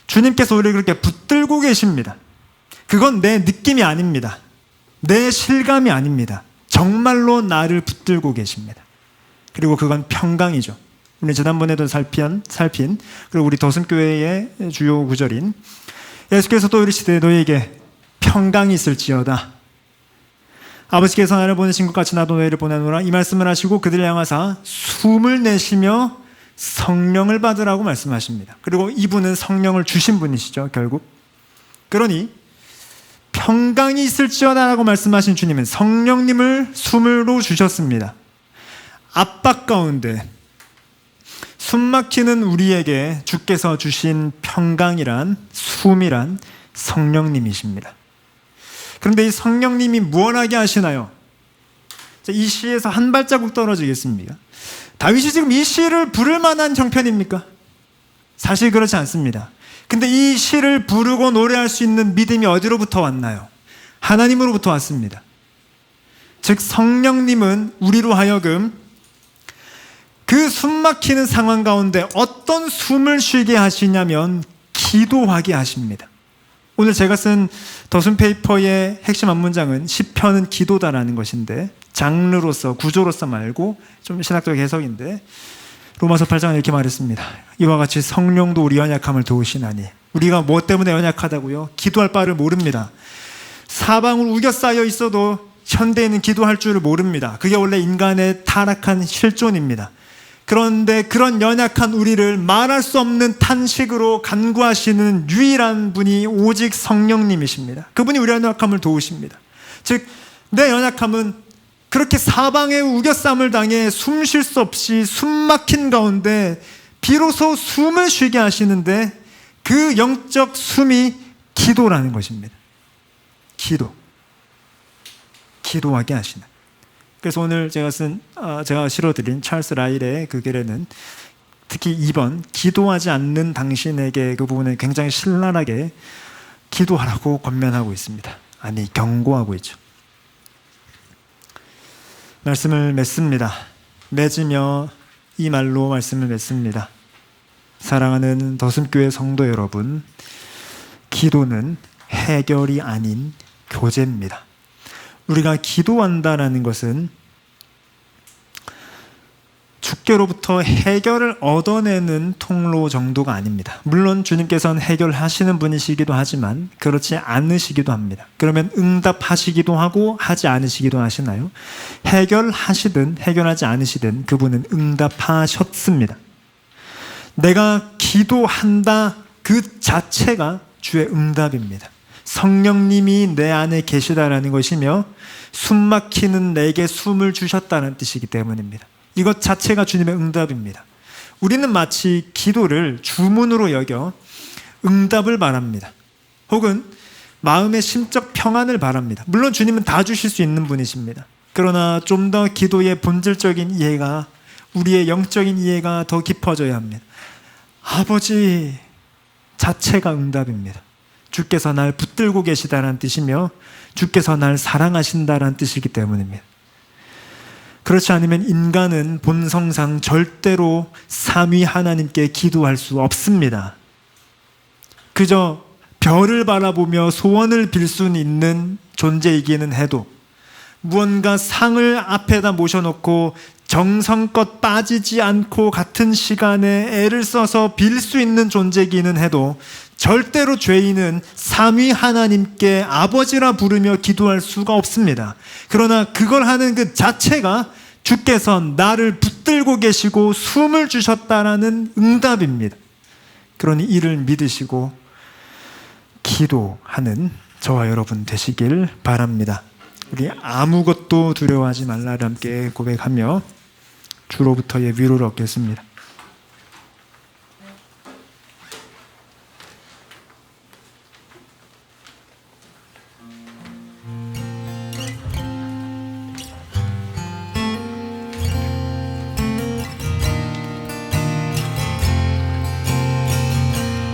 주님께서 우리를 그렇게 붙들고 계십니다. 그건 내 느낌이 아닙니다. 내 실감이 아닙니다. 정말로 나를 붙들고 계십니다. 그리고 그건 평강이죠. 우리 지난번에도 살핀 그리고 우리 도순교회의 주요 구절인 예수께서 또 이르시되 너희에게 평강이 있을지어다. 아버지께서 나를 보내신 것 같이 나도 너희를 보내노라. 이 말씀을 하시고 그들을 향하사 숨을 내쉬며 성령을 받으라고 말씀하십니다. 그리고 이분은 성령을 주신 분이시죠, 결국. 그러니 평강이 있을지어다라고 말씀하신 주님은 성령님을 숨으로 주셨습니다. 압박 가운데 숨막히는 우리에게 주께서 주신 평강이란 숨이란 성령님이십니다. 그런데 이 성령님이 무언하게 하시나요? 이 시에서 한 발자국 떨어지겠습니까? 다윗이 지금 이 시를 부를 만한 형편입니까? 사실 그렇지 않습니다. 근데 이 시를 부르고 노래할 수 있는 믿음이 어디로부터 왔나요? 하나님으로부터 왔습니다. 즉 성령님은 우리로 하여금 그 숨막히는 상황 가운데 어떤 숨을 쉬게 하시냐면 기도하게 하십니다. 오늘 제가 쓴 더순 페이퍼의 핵심 앞문장은 시편은 기도다라는 것인데 장르로서 구조로서 말고 좀 신학적 해석인데 로마서 8장은 이렇게 말했습니다. 이와 같이 성령도 우리 연약함을 도우시나니. 우리가 뭐 때문에 연약하다고요? 기도할 바를 모릅니다. 사방으로 우겨 쌓여 있어도 현대인은 기도할 줄을 모릅니다. 그게 원래 인간의 타락한 실존입니다. 그런데 그런 연약한 우리를 말할 수 없는 탄식으로 간구하시는 유일한 분이 오직 성령님이십니다. 그분이 우리 연약함을 도우십니다. 즉 내 연약함은 그렇게 사방에 우겨쌈을 당해 숨 쉴 수 없이 숨 막힌 가운데 비로소 숨을 쉬게 하시는데 그 영적 숨이 기도라는 것입니다. 기도하게 하시는. 그래서 오늘 제가 실어드린 찰스 라일의 그 글에는 특히 2번 기도하지 않는 당신에게 그 부분에 굉장히 신랄하게 기도하라고 권면하고 있습니다. 아니 경고하고 있죠. 말씀을 맺습니다. 맺으며 이 말로 말씀을 맺습니다. 사랑하는 더순교회 성도 여러분, 기도는 해결이 아닌 교제입니다. 우리가 기도한다라는 것은 주께로부터 해결을 얻어내는 통로 정도가 아닙니다. 물론 주님께서는 해결하시는 분이시기도 하지만 그렇지 않으시기도 합니다. 그러면 응답하시기도 하고 하지 않으시기도 하시나요? 해결하시든 해결하지 않으시든 그분은 응답하셨습니다. 내가 기도한다 그 자체가 주의 응답입니다. 성령님이 내 안에 계시다라는 것이며 숨 막히는 내게 숨을 주셨다는 뜻이기 때문입니다. 이것 자체가 주님의 응답입니다. 우리는 마치 기도를 주문으로 여겨 응답을 바랍니다. 혹은 마음의 심적 평안을 바랍니다. 물론 주님은 다 주실 수 있는 분이십니다. 그러나 좀 더 기도의 본질적인 이해가, 우리의 영적인 이해가 더 깊어져야 합니다. 아버지 자체가 응답입니다. 주께서 날 붙들고 계시다는 뜻이며 주께서 날 사랑하신다는 뜻이기 때문입니다. 그렇지 않으면 인간은 본성상 절대로 삼위 하나님께 기도할 수 없습니다. 그저 별을 바라보며 소원을 빌 수 있는 존재이기는 해도 무언가 상을 앞에다 모셔놓고 정성껏 빠지지 않고 같은 시간에 애를 써서 빌 수 있는 존재이기는 해도 절대로 죄인은 삼위 하나님께 아버지라 부르며 기도할 수가 없습니다. 그러나 그걸 하는 그 자체가 주께서 나를 붙들고 계시고 숨을 주셨다라는 응답입니다. 그러니 이를 믿으시고 기도하는 저와 여러분 되시길 바랍니다. 우리 아무것도 두려워하지 말라를 함께 고백하며 주로부터의 위로를 얻겠습니다.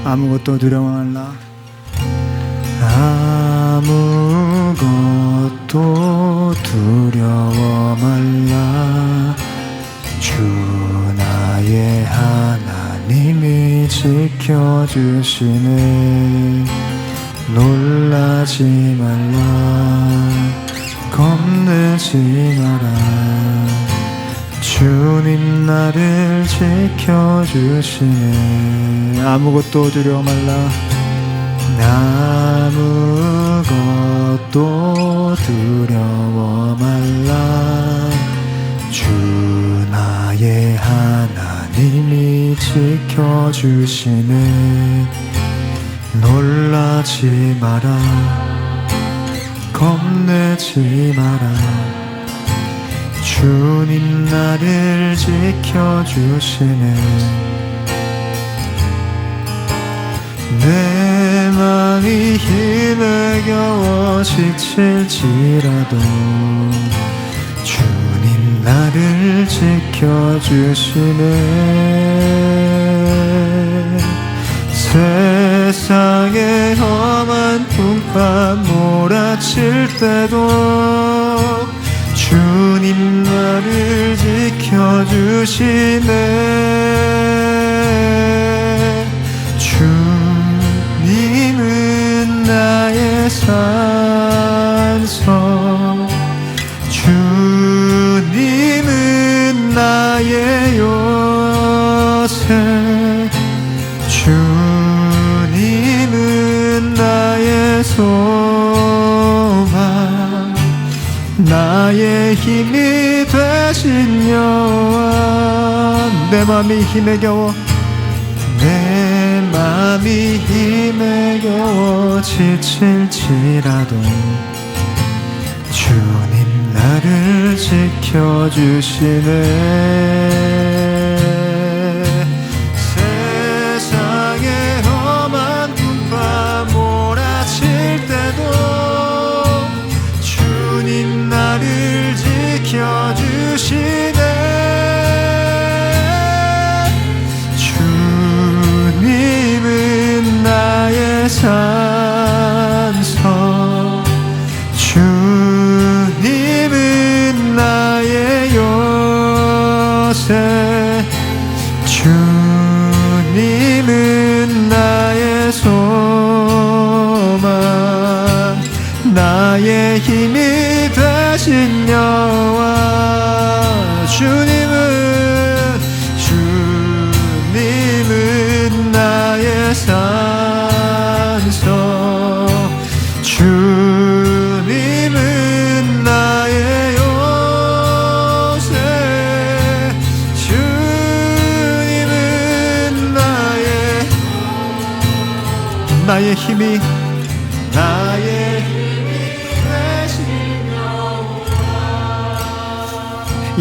아무것도 두려워 말라. 아무것도 두려워 말라. 주 나의 하나님이 지켜주시네. 놀라지 말라. 겁내지 마라. 주님 나를 지켜주시네. 아무것도 두려워 말라. 아무것도 두려워 말라. 주 나의 하나님이 지켜주시네. 놀라지 마라. 겁내지 마라. 주님 나를 지켜주시네. 내 마음이 힘에 겨워 지칠지라도 주님 나를 지켜주시네. 세상에 험한 풍파 몰아칠 때도 주님 나를 지켜주시네. 주님은 나의 산성, 주님은 나의 요새, 주님은 나의 소망, 나의 힘이 되신 여호와. 내 맘이 힘에 겨워, 내 맘이 힘에 겨워 지칠지라도 주님 나를 지켜주시네. 세상에 험한 풍파 몰아칠 때도 주님 나를 지켜주시네. 주님은 나의 산성, 주님은 나의 요새, 주님은 나의 소망, 나의 힘이 되신 여호와. 주님은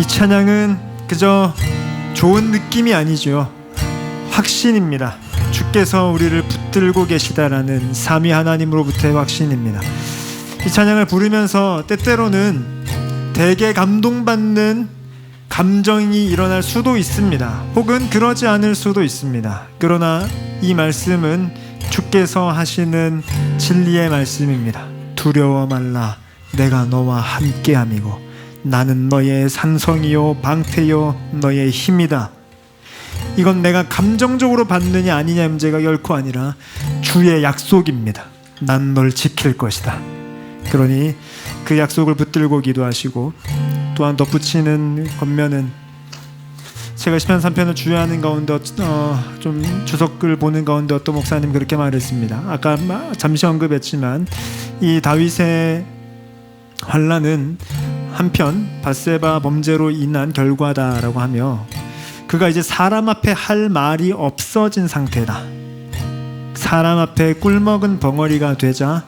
이 찬양은 그저 좋은 느낌이 아니죠. 확신입니다. 주께서 우리를 붙들고 계시다라는 삼위 하나님으로부터의 확신입니다. 이 찬양을 부르면서 때때로는 되게 감동받는 감정이 일어날 수도 있습니다. 혹은 그러지 않을 수도 있습니다. 그러나 이 말씀은 주께서 하시는 진리의 말씀입니다. 두려워 말라, 내가 너와 함께함이고 나는 너의 산성이요 방패요 너의 힘이다. 이건 내가 감정적으로 받느냐 아니냐 문제가 결코 아니라 주의 약속입니다. 난 널 지킬 것이다. 그러니 그 약속을 붙들고 기도하시고, 또한 덧붙이는 권면은 제가 시편 3편을 주의하는 가운데 좀 주석글 보는 가운데 어떤 목사님 그렇게 말했습니다. 아까 잠시 언급했지만 이 다윗의 환난은 한편 밧세바 범죄로 인한 결과다라고 하며, 그가 이제 사람 앞에 할 말이 없어진 상태다. 사람 앞에 꿀먹은 벙어리가 되자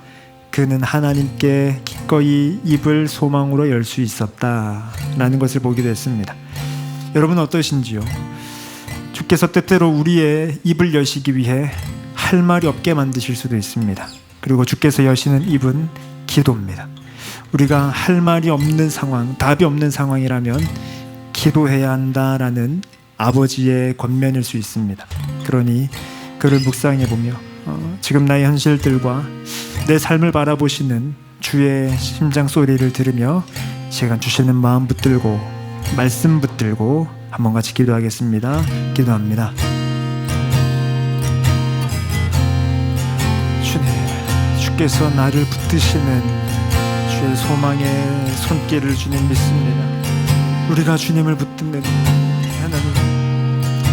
그는 하나님께 기꺼이 입을 소망으로 열 수 있었다라는 것을 보기도 했습니다. 여러분 어떠신지요? 주께서 때때로 우리의 입을 여시기 위해 할 말이 없게 만드실 수도 있습니다. 그리고 주께서 여시는 입은 기도입니다. 우리가 할 말이 없는 상황, 답이 없는 상황이라면 기도해야 한다라는 아버지의 권면일 수 있습니다. 그러니 그를 묵상해 보며 지금 나의 현실들과 내 삶을 바라보시는 주의 심장 소리를 들으며 시간 주시는 마음 붙들고 말씀 붙들고 한번 같이 기도하겠습니다. 기도합니다. 주님, 주께서 나를 붙드시는 주의 소망의 손길을 주님 믿습니다. 우리가 주님을 붙드는 하나님,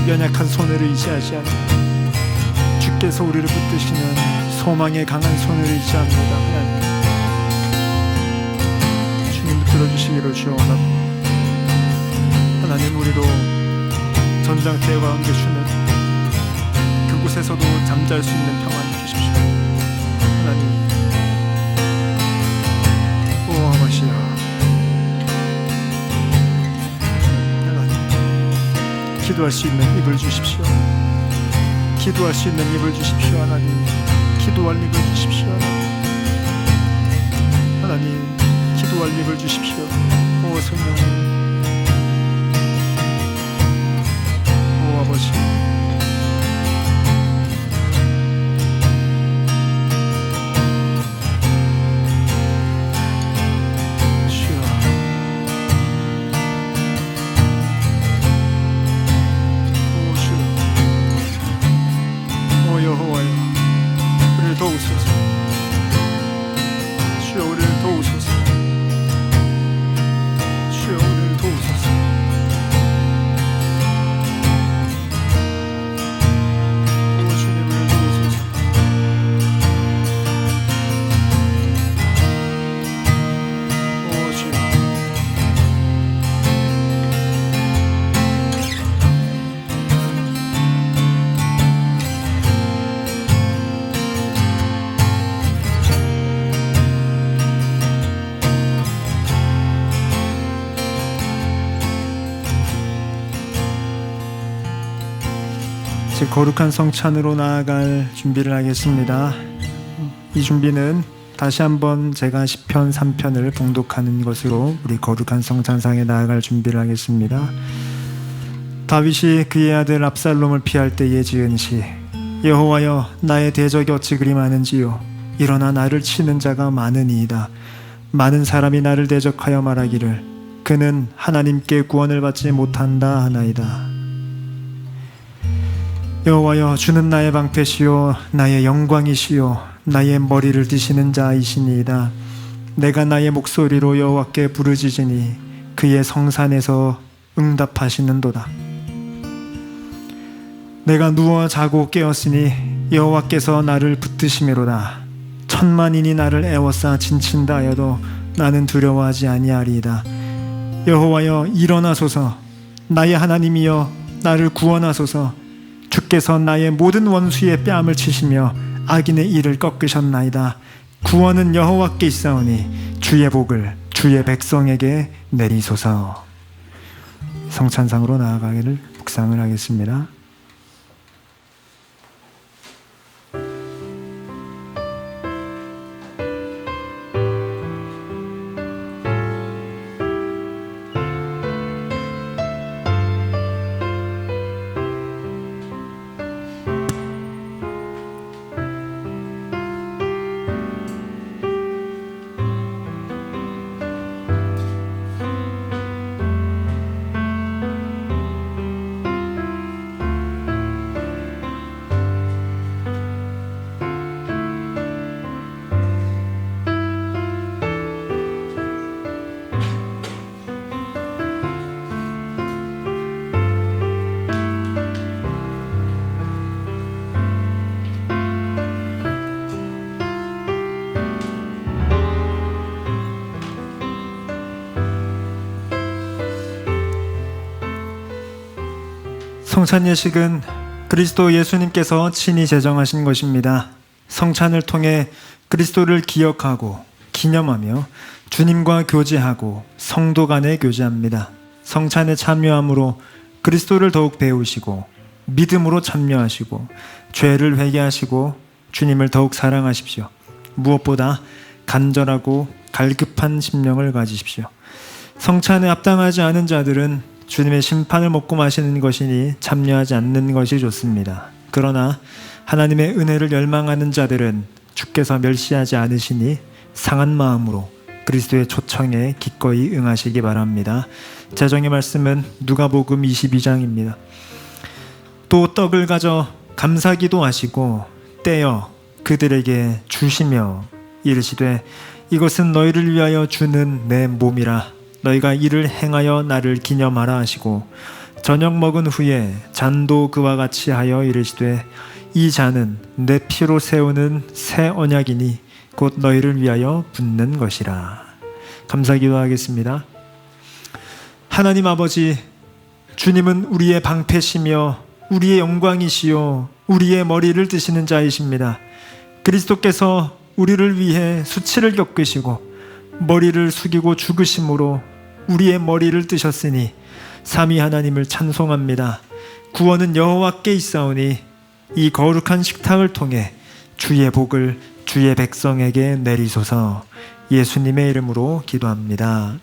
연약한 손을 의지하지 않고 주께서 우리를 붙드시는 소망의 강한 손을 의지합니다. 하나님, 주님 붙들어주시기를 주옵나이다. 하나님, 우리도 전장터에 가운데 주는 그곳에서도 잠잘 수 있는 평안을 주십시오. 하나님, 오 아버지야, 하나님, 기도할 수 있는 입을 주십시오. 기도할 수 있는 입을 주십시오. 하나님, 기도할 입을 주십시오. 하나님, 기도할 입을 주십시오. 오 성령, 오 아버지, 주여, 오 주여, 오 여호와여, 우리를 도우소서. 주여, 우리를 도우소서. 주여, 우리를 도우소서. 거룩한 성찬으로 나아갈 준비를 하겠습니다. 이 준비는 다시 한번 제가 시편 3편을 봉독하는 것으로 우리 거룩한 성찬상에 나아갈 준비를 하겠습니다. 다윗이 그의 아들 압살롬을 피할 때에 지은 시, 여호와여, 나의 대적이 어찌 그리 많은지요. 일어나 나를 치는 자가 많으니이다. 많은 사람이 나를 대적하여 말하기를 그는 하나님께 구원을 받지 못한다 하나이다. 여호와여, 주는 나의 방패시요 나의 영광이시요 나의 머리를 드시는 자이시니이다. 내가 나의 목소리로 여호와께 부르짖으니 그의 성산에서 응답하시는도다. 내가 누워 자고 깨었으니 여호와께서 나를 붙드심이로다. 천만인이 나를 애워싸 진친다 하여도 나는 두려워하지 아니하리이다. 여호와여, 일어나소서. 나의 하나님이여, 나를 구원하소서. 주께서 나의 모든 원수의 뺨을 치시며 악인의 일을 꺾으셨나이다. 구원은 여호와께 있사오니 주의 복을 주의 백성에게 내리소서. 성찬상으로 나아가기를 묵상을 하겠습니다. 성찬 예식은 그리스도 예수님께서 친히 제정하신 것입니다. 성찬을 통해 그리스도를 기억하고 기념하며 주님과 교제하고 성도 간에 교제합니다. 성찬에 참여함으로 그리스도를 더욱 배우시고 믿음으로 참여하시고 죄를 회개하시고 주님을 더욱 사랑하십시오. 무엇보다 간절하고 갈급한 심령을 가지십시오. 성찬에 합당하지 않은 자들은 주님의 심판을 먹고 마시는 것이니 참여하지 않는 것이 좋습니다. 그러나 하나님의 은혜를 열망하는 자들은 주께서 멸시하지 않으시니 상한 마음으로 그리스도의 초청에 기꺼이 응하시기 바랍니다. 제정의 말씀은 누가복음 22장입니다. 또 떡을 가져 감사기도 하시고 떼어 그들에게 주시며 이르시되 이것은 너희를 위하여 주는 내 몸이라 너희가 이를 행하여 나를 기념하라 하시고 저녁 먹은 후에 잔도 그와 같이 하여 이르시되 이 잔은 내 피로 세우는 새 언약이니 곧 너희를 위하여 붓는 것이라. 감사기도 하겠습니다. 하나님 아버지, 주님은 우리의 방패시며 우리의 영광이시요 우리의 머리를 드시는 자이십니다. 그리스도께서 우리를 위해 수치를 겪으시고 머리를 숙이고 죽으심으로 우리의 머리를 뜨셨으니 삼위 하나님을 찬송합니다. 구원은 여호와께 있사오니 이 거룩한 식탁을 통해 주의 복을 주의 백성에게 내리소서. 예수님의 이름으로 기도합니다.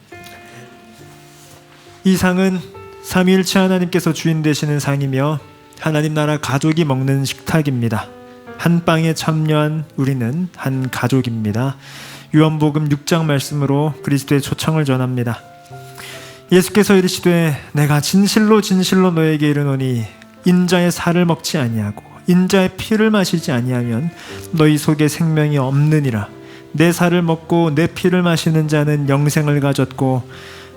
이 상은 삼위일체 하나님께서 주인 되시는 상이며 하나님 나라 가족이 먹는 식탁입니다. 한 빵에 참여한 우리는 한 가족입니다. 요한복음 6장 말씀으로 그리스도의 초청을 전합니다. 예수께서 이르시되 내가 진실로 진실로 너에게 이르노니 인자의 살을 먹지 아니하고 인자의 피를 마시지 아니하면 너희 속에 생명이 없느니라. 내 살을 먹고 내 피를 마시는 자는 영생을 가졌고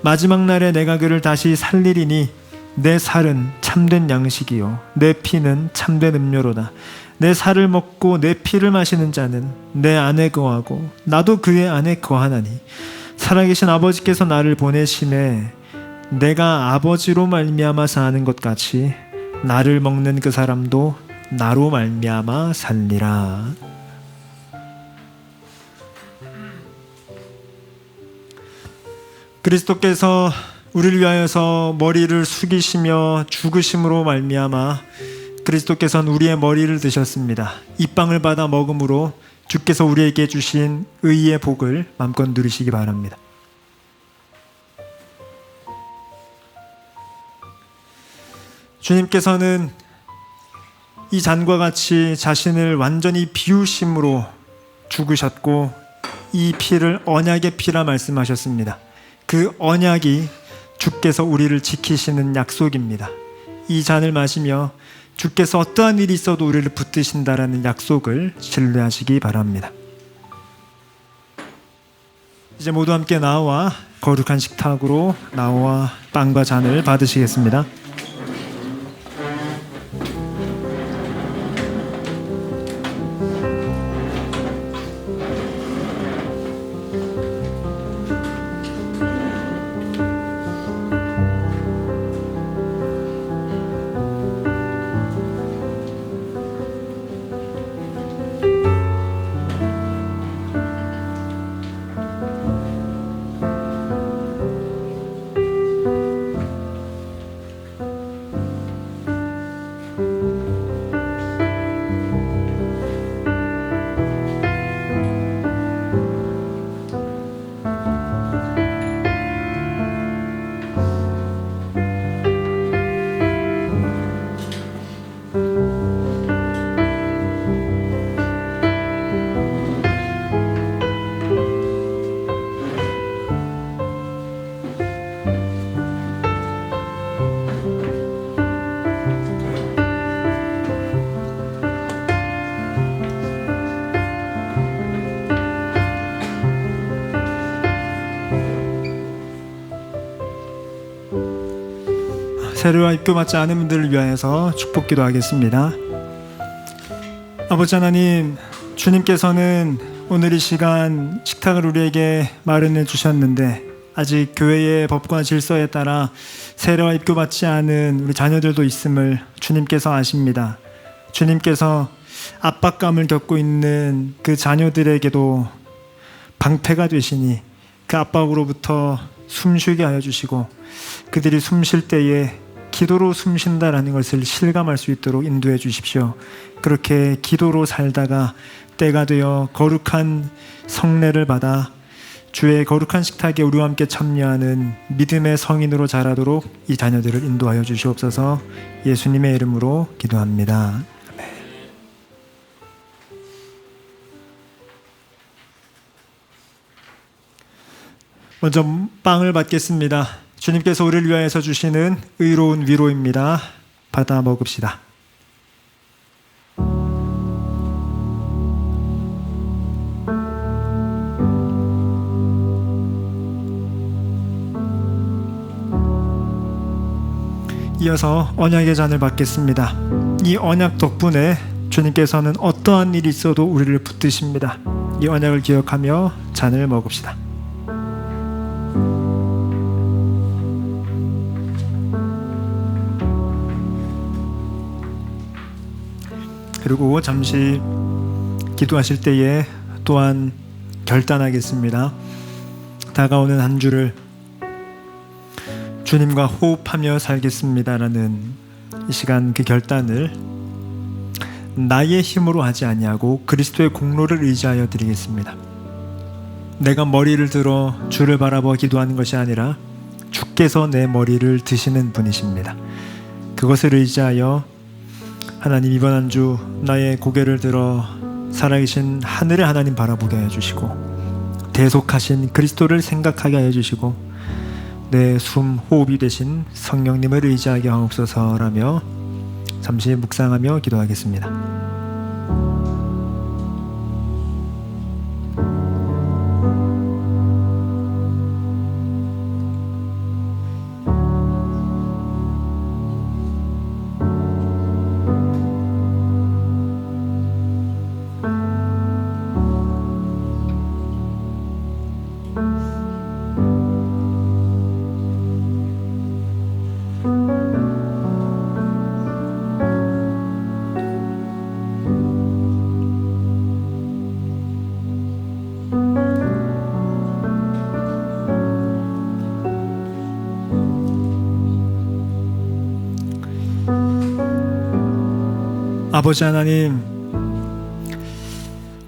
마지막 날에 내가 그를 다시 살리리니 내 살은 참된 양식이요 내 피는 참된 음료로다. 내 살을 먹고 내 피를 마시는 자는 내 안에 거하고 나도 그의 안에 거하나니 살아계신 아버지께서 나를 보내심에 내가 아버지로 말미암아 사는 것 같이 나를 먹는 그 사람도 나로 말미암아 살리라. 그리스도께서 우리를 위하여서 머리를 숙이시며 죽으심으로 말미암아 그리스도께서는 우리의 머리를 드셨습니다. 이 빵을 받아 먹음으로 주께서 우리에게 주신 의의 복을 마음껏 누리시기 바랍니다. 주님께서는 이 잔과 같이 자신을 완전히 비우심으로 죽으셨고 이 피를 언약의 피라 말씀하셨습니다. 그 언약이 주께서 우리를 지키시는 약속입니다. 이 잔을 마시며 주께서 어떠한 일이 있어도 우리를 붙드신다라는 약속을 신뢰하시기 바랍니다. 이제 모두 함께 나와 거룩한 식탁으로 나와 빵과 잔을 받으시겠습니다. 세례와 입교받지 않은 분들을 위하여서 축복 기도하겠습니다. 아버지 하나님, 주님께서는 오늘 이 시간 식탁을 우리에게 마련해 주셨는데 아직 교회의 법과 질서에 따라 세례와 입교받지 않은 우리 자녀들도 있음을 주님께서 아십니다. 주님께서 압박감을 겪고 있는 그 자녀들에게도 방패가 되시니 그 압박으로부터 숨쉬게 하여 주시고 그들이 숨 쉴 때에 기도로 숨 쉰다라는 것을 실감할 수 있도록 인도해 주십시오. 그렇게 기도로 살다가 때가 되어 거룩한 성례를 받아 주의 거룩한 식탁에 우리와 함께 참여하는 믿음의 성인으로 자라도록 이 자녀들을 인도하여 주시옵소서. 예수님의 이름으로 기도합니다. 아멘. 먼저 빵을 받겠습니다. 주님께서 우리를 위하여서 주시는 의로운 위로입니다. 받아 먹읍시다. 이어서 언약의 잔을 받겠습니다. 이 언약 덕분에 주님께서는 어떠한 일이 있어도 우리를 붙드십니다. 이 언약을 기억하며 잔을 먹읍시다. 그리고 잠시 기도하실 때에 또한 결단하겠습니다. 다가오는 한 주를 주님과 호흡하며 살겠습니다라는 이 시간 그 결단을 나의 힘으로 하지 아니하고 그리스도의 공로를 의지하여 드리겠습니다. 내가 머리를 들어 주를 바라보아 기도하는 것이 아니라 주께서 내 머리를 드시는 분이십니다. 그것을 의지하여 하나님, 이번 한 주 나의 고개를 들어 살아계신 하늘의 하나님 바라보게 하여 주시고 대속하신 그리스도를 생각하게 하여 주시고 내 숨 호흡이 되신 성령님을 의지하게 하옵소서라며 잠시 묵상하며 기도하겠습니다. 아버지 하나님,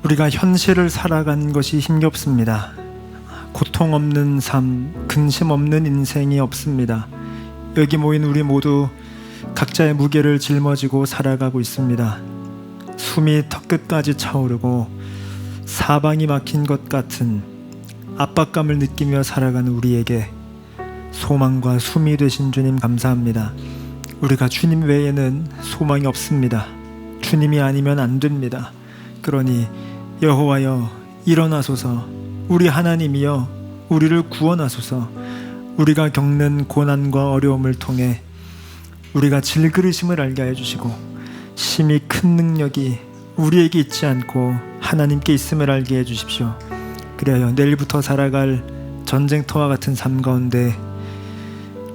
우리가 현실을 살아간 것이 힘겹습니다. 고통 없는 삶, 근심 없는 인생이 없습니다. 여기 모인 우리 모두 각자의 무게를 짊어지고 살아가고 있습니다. 숨이 턱끝까지 차오르고 사방이 막힌 것 같은 압박감을 느끼며 살아가는 우리에게 소망과 숨이 되신 주님 감사합니다. 우리가 주님 외에는 소망이 없습니다. 주님이 아니면 안 됩니다. 그러니 여호와여 일어나소서, 우리 하나님이여 우리를 구원하소서. 우리가 겪는 고난과 어려움을 통해 우리가 질그릇임을 알게 하여 주시고 심히 큰 능력이 우리에게 있지 않고 하나님께 있음을 알게 해 주십시오. 그리하여 내일부터 살아갈 전쟁터와 같은 삶 가운데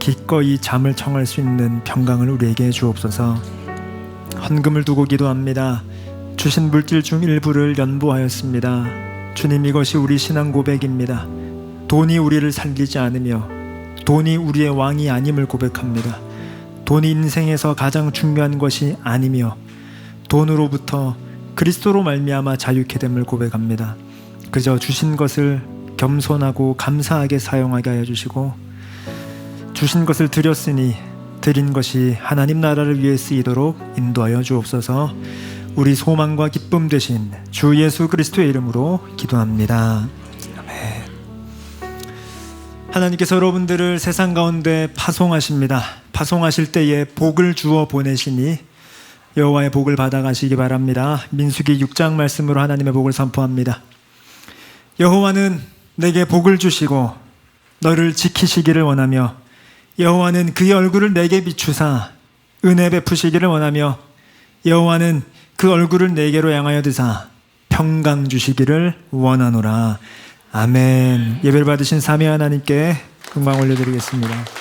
기꺼이 잠을 청할 수 있는 평강을 우리에게 주옵소서. 헌금을 두고 기도합니다. 주신 물질 중 일부를 연보하였습니다. 주님, 이것이 우리 신앙 고백입니다. 돈이 우리를 살리지 않으며 돈이 우리의 왕이 아님을 고백합니다. 돈이 인생에서 가장 중요한 것이 아니며 돈으로부터 그리스도로 말미암아 자유케 됨을 고백합니다. 그저 주신 것을 겸손하고 감사하게 사용하게 하여 주시고 주신 것을 드렸으니 드린 것이 하나님 나라를 위해 쓰이도록 인도하여 주옵소서. 우리 소망과 기쁨 되신 주 예수 그리스도의 이름으로 기도합니다. 아멘. 하나님께서 여러분들을 세상 가운데 파송하십니다. 파송하실 때에 복을 주어 보내시니 여호와의 복을 받아가시기 바랍니다. 민수기 6장 말씀으로 하나님의 복을 선포합니다. 여호와는 내게 복을 주시고 너를 지키시기를 원하며 여호와는 그의 얼굴을 내게 비추사 은혜 베푸시기를 원하며 여호와는 그 얼굴을 내게로 향하여 드사 평강 주시기를 원하노라. 아멘. 예배를 받으신 삼위 하나님께 금방 올려드리겠습니다.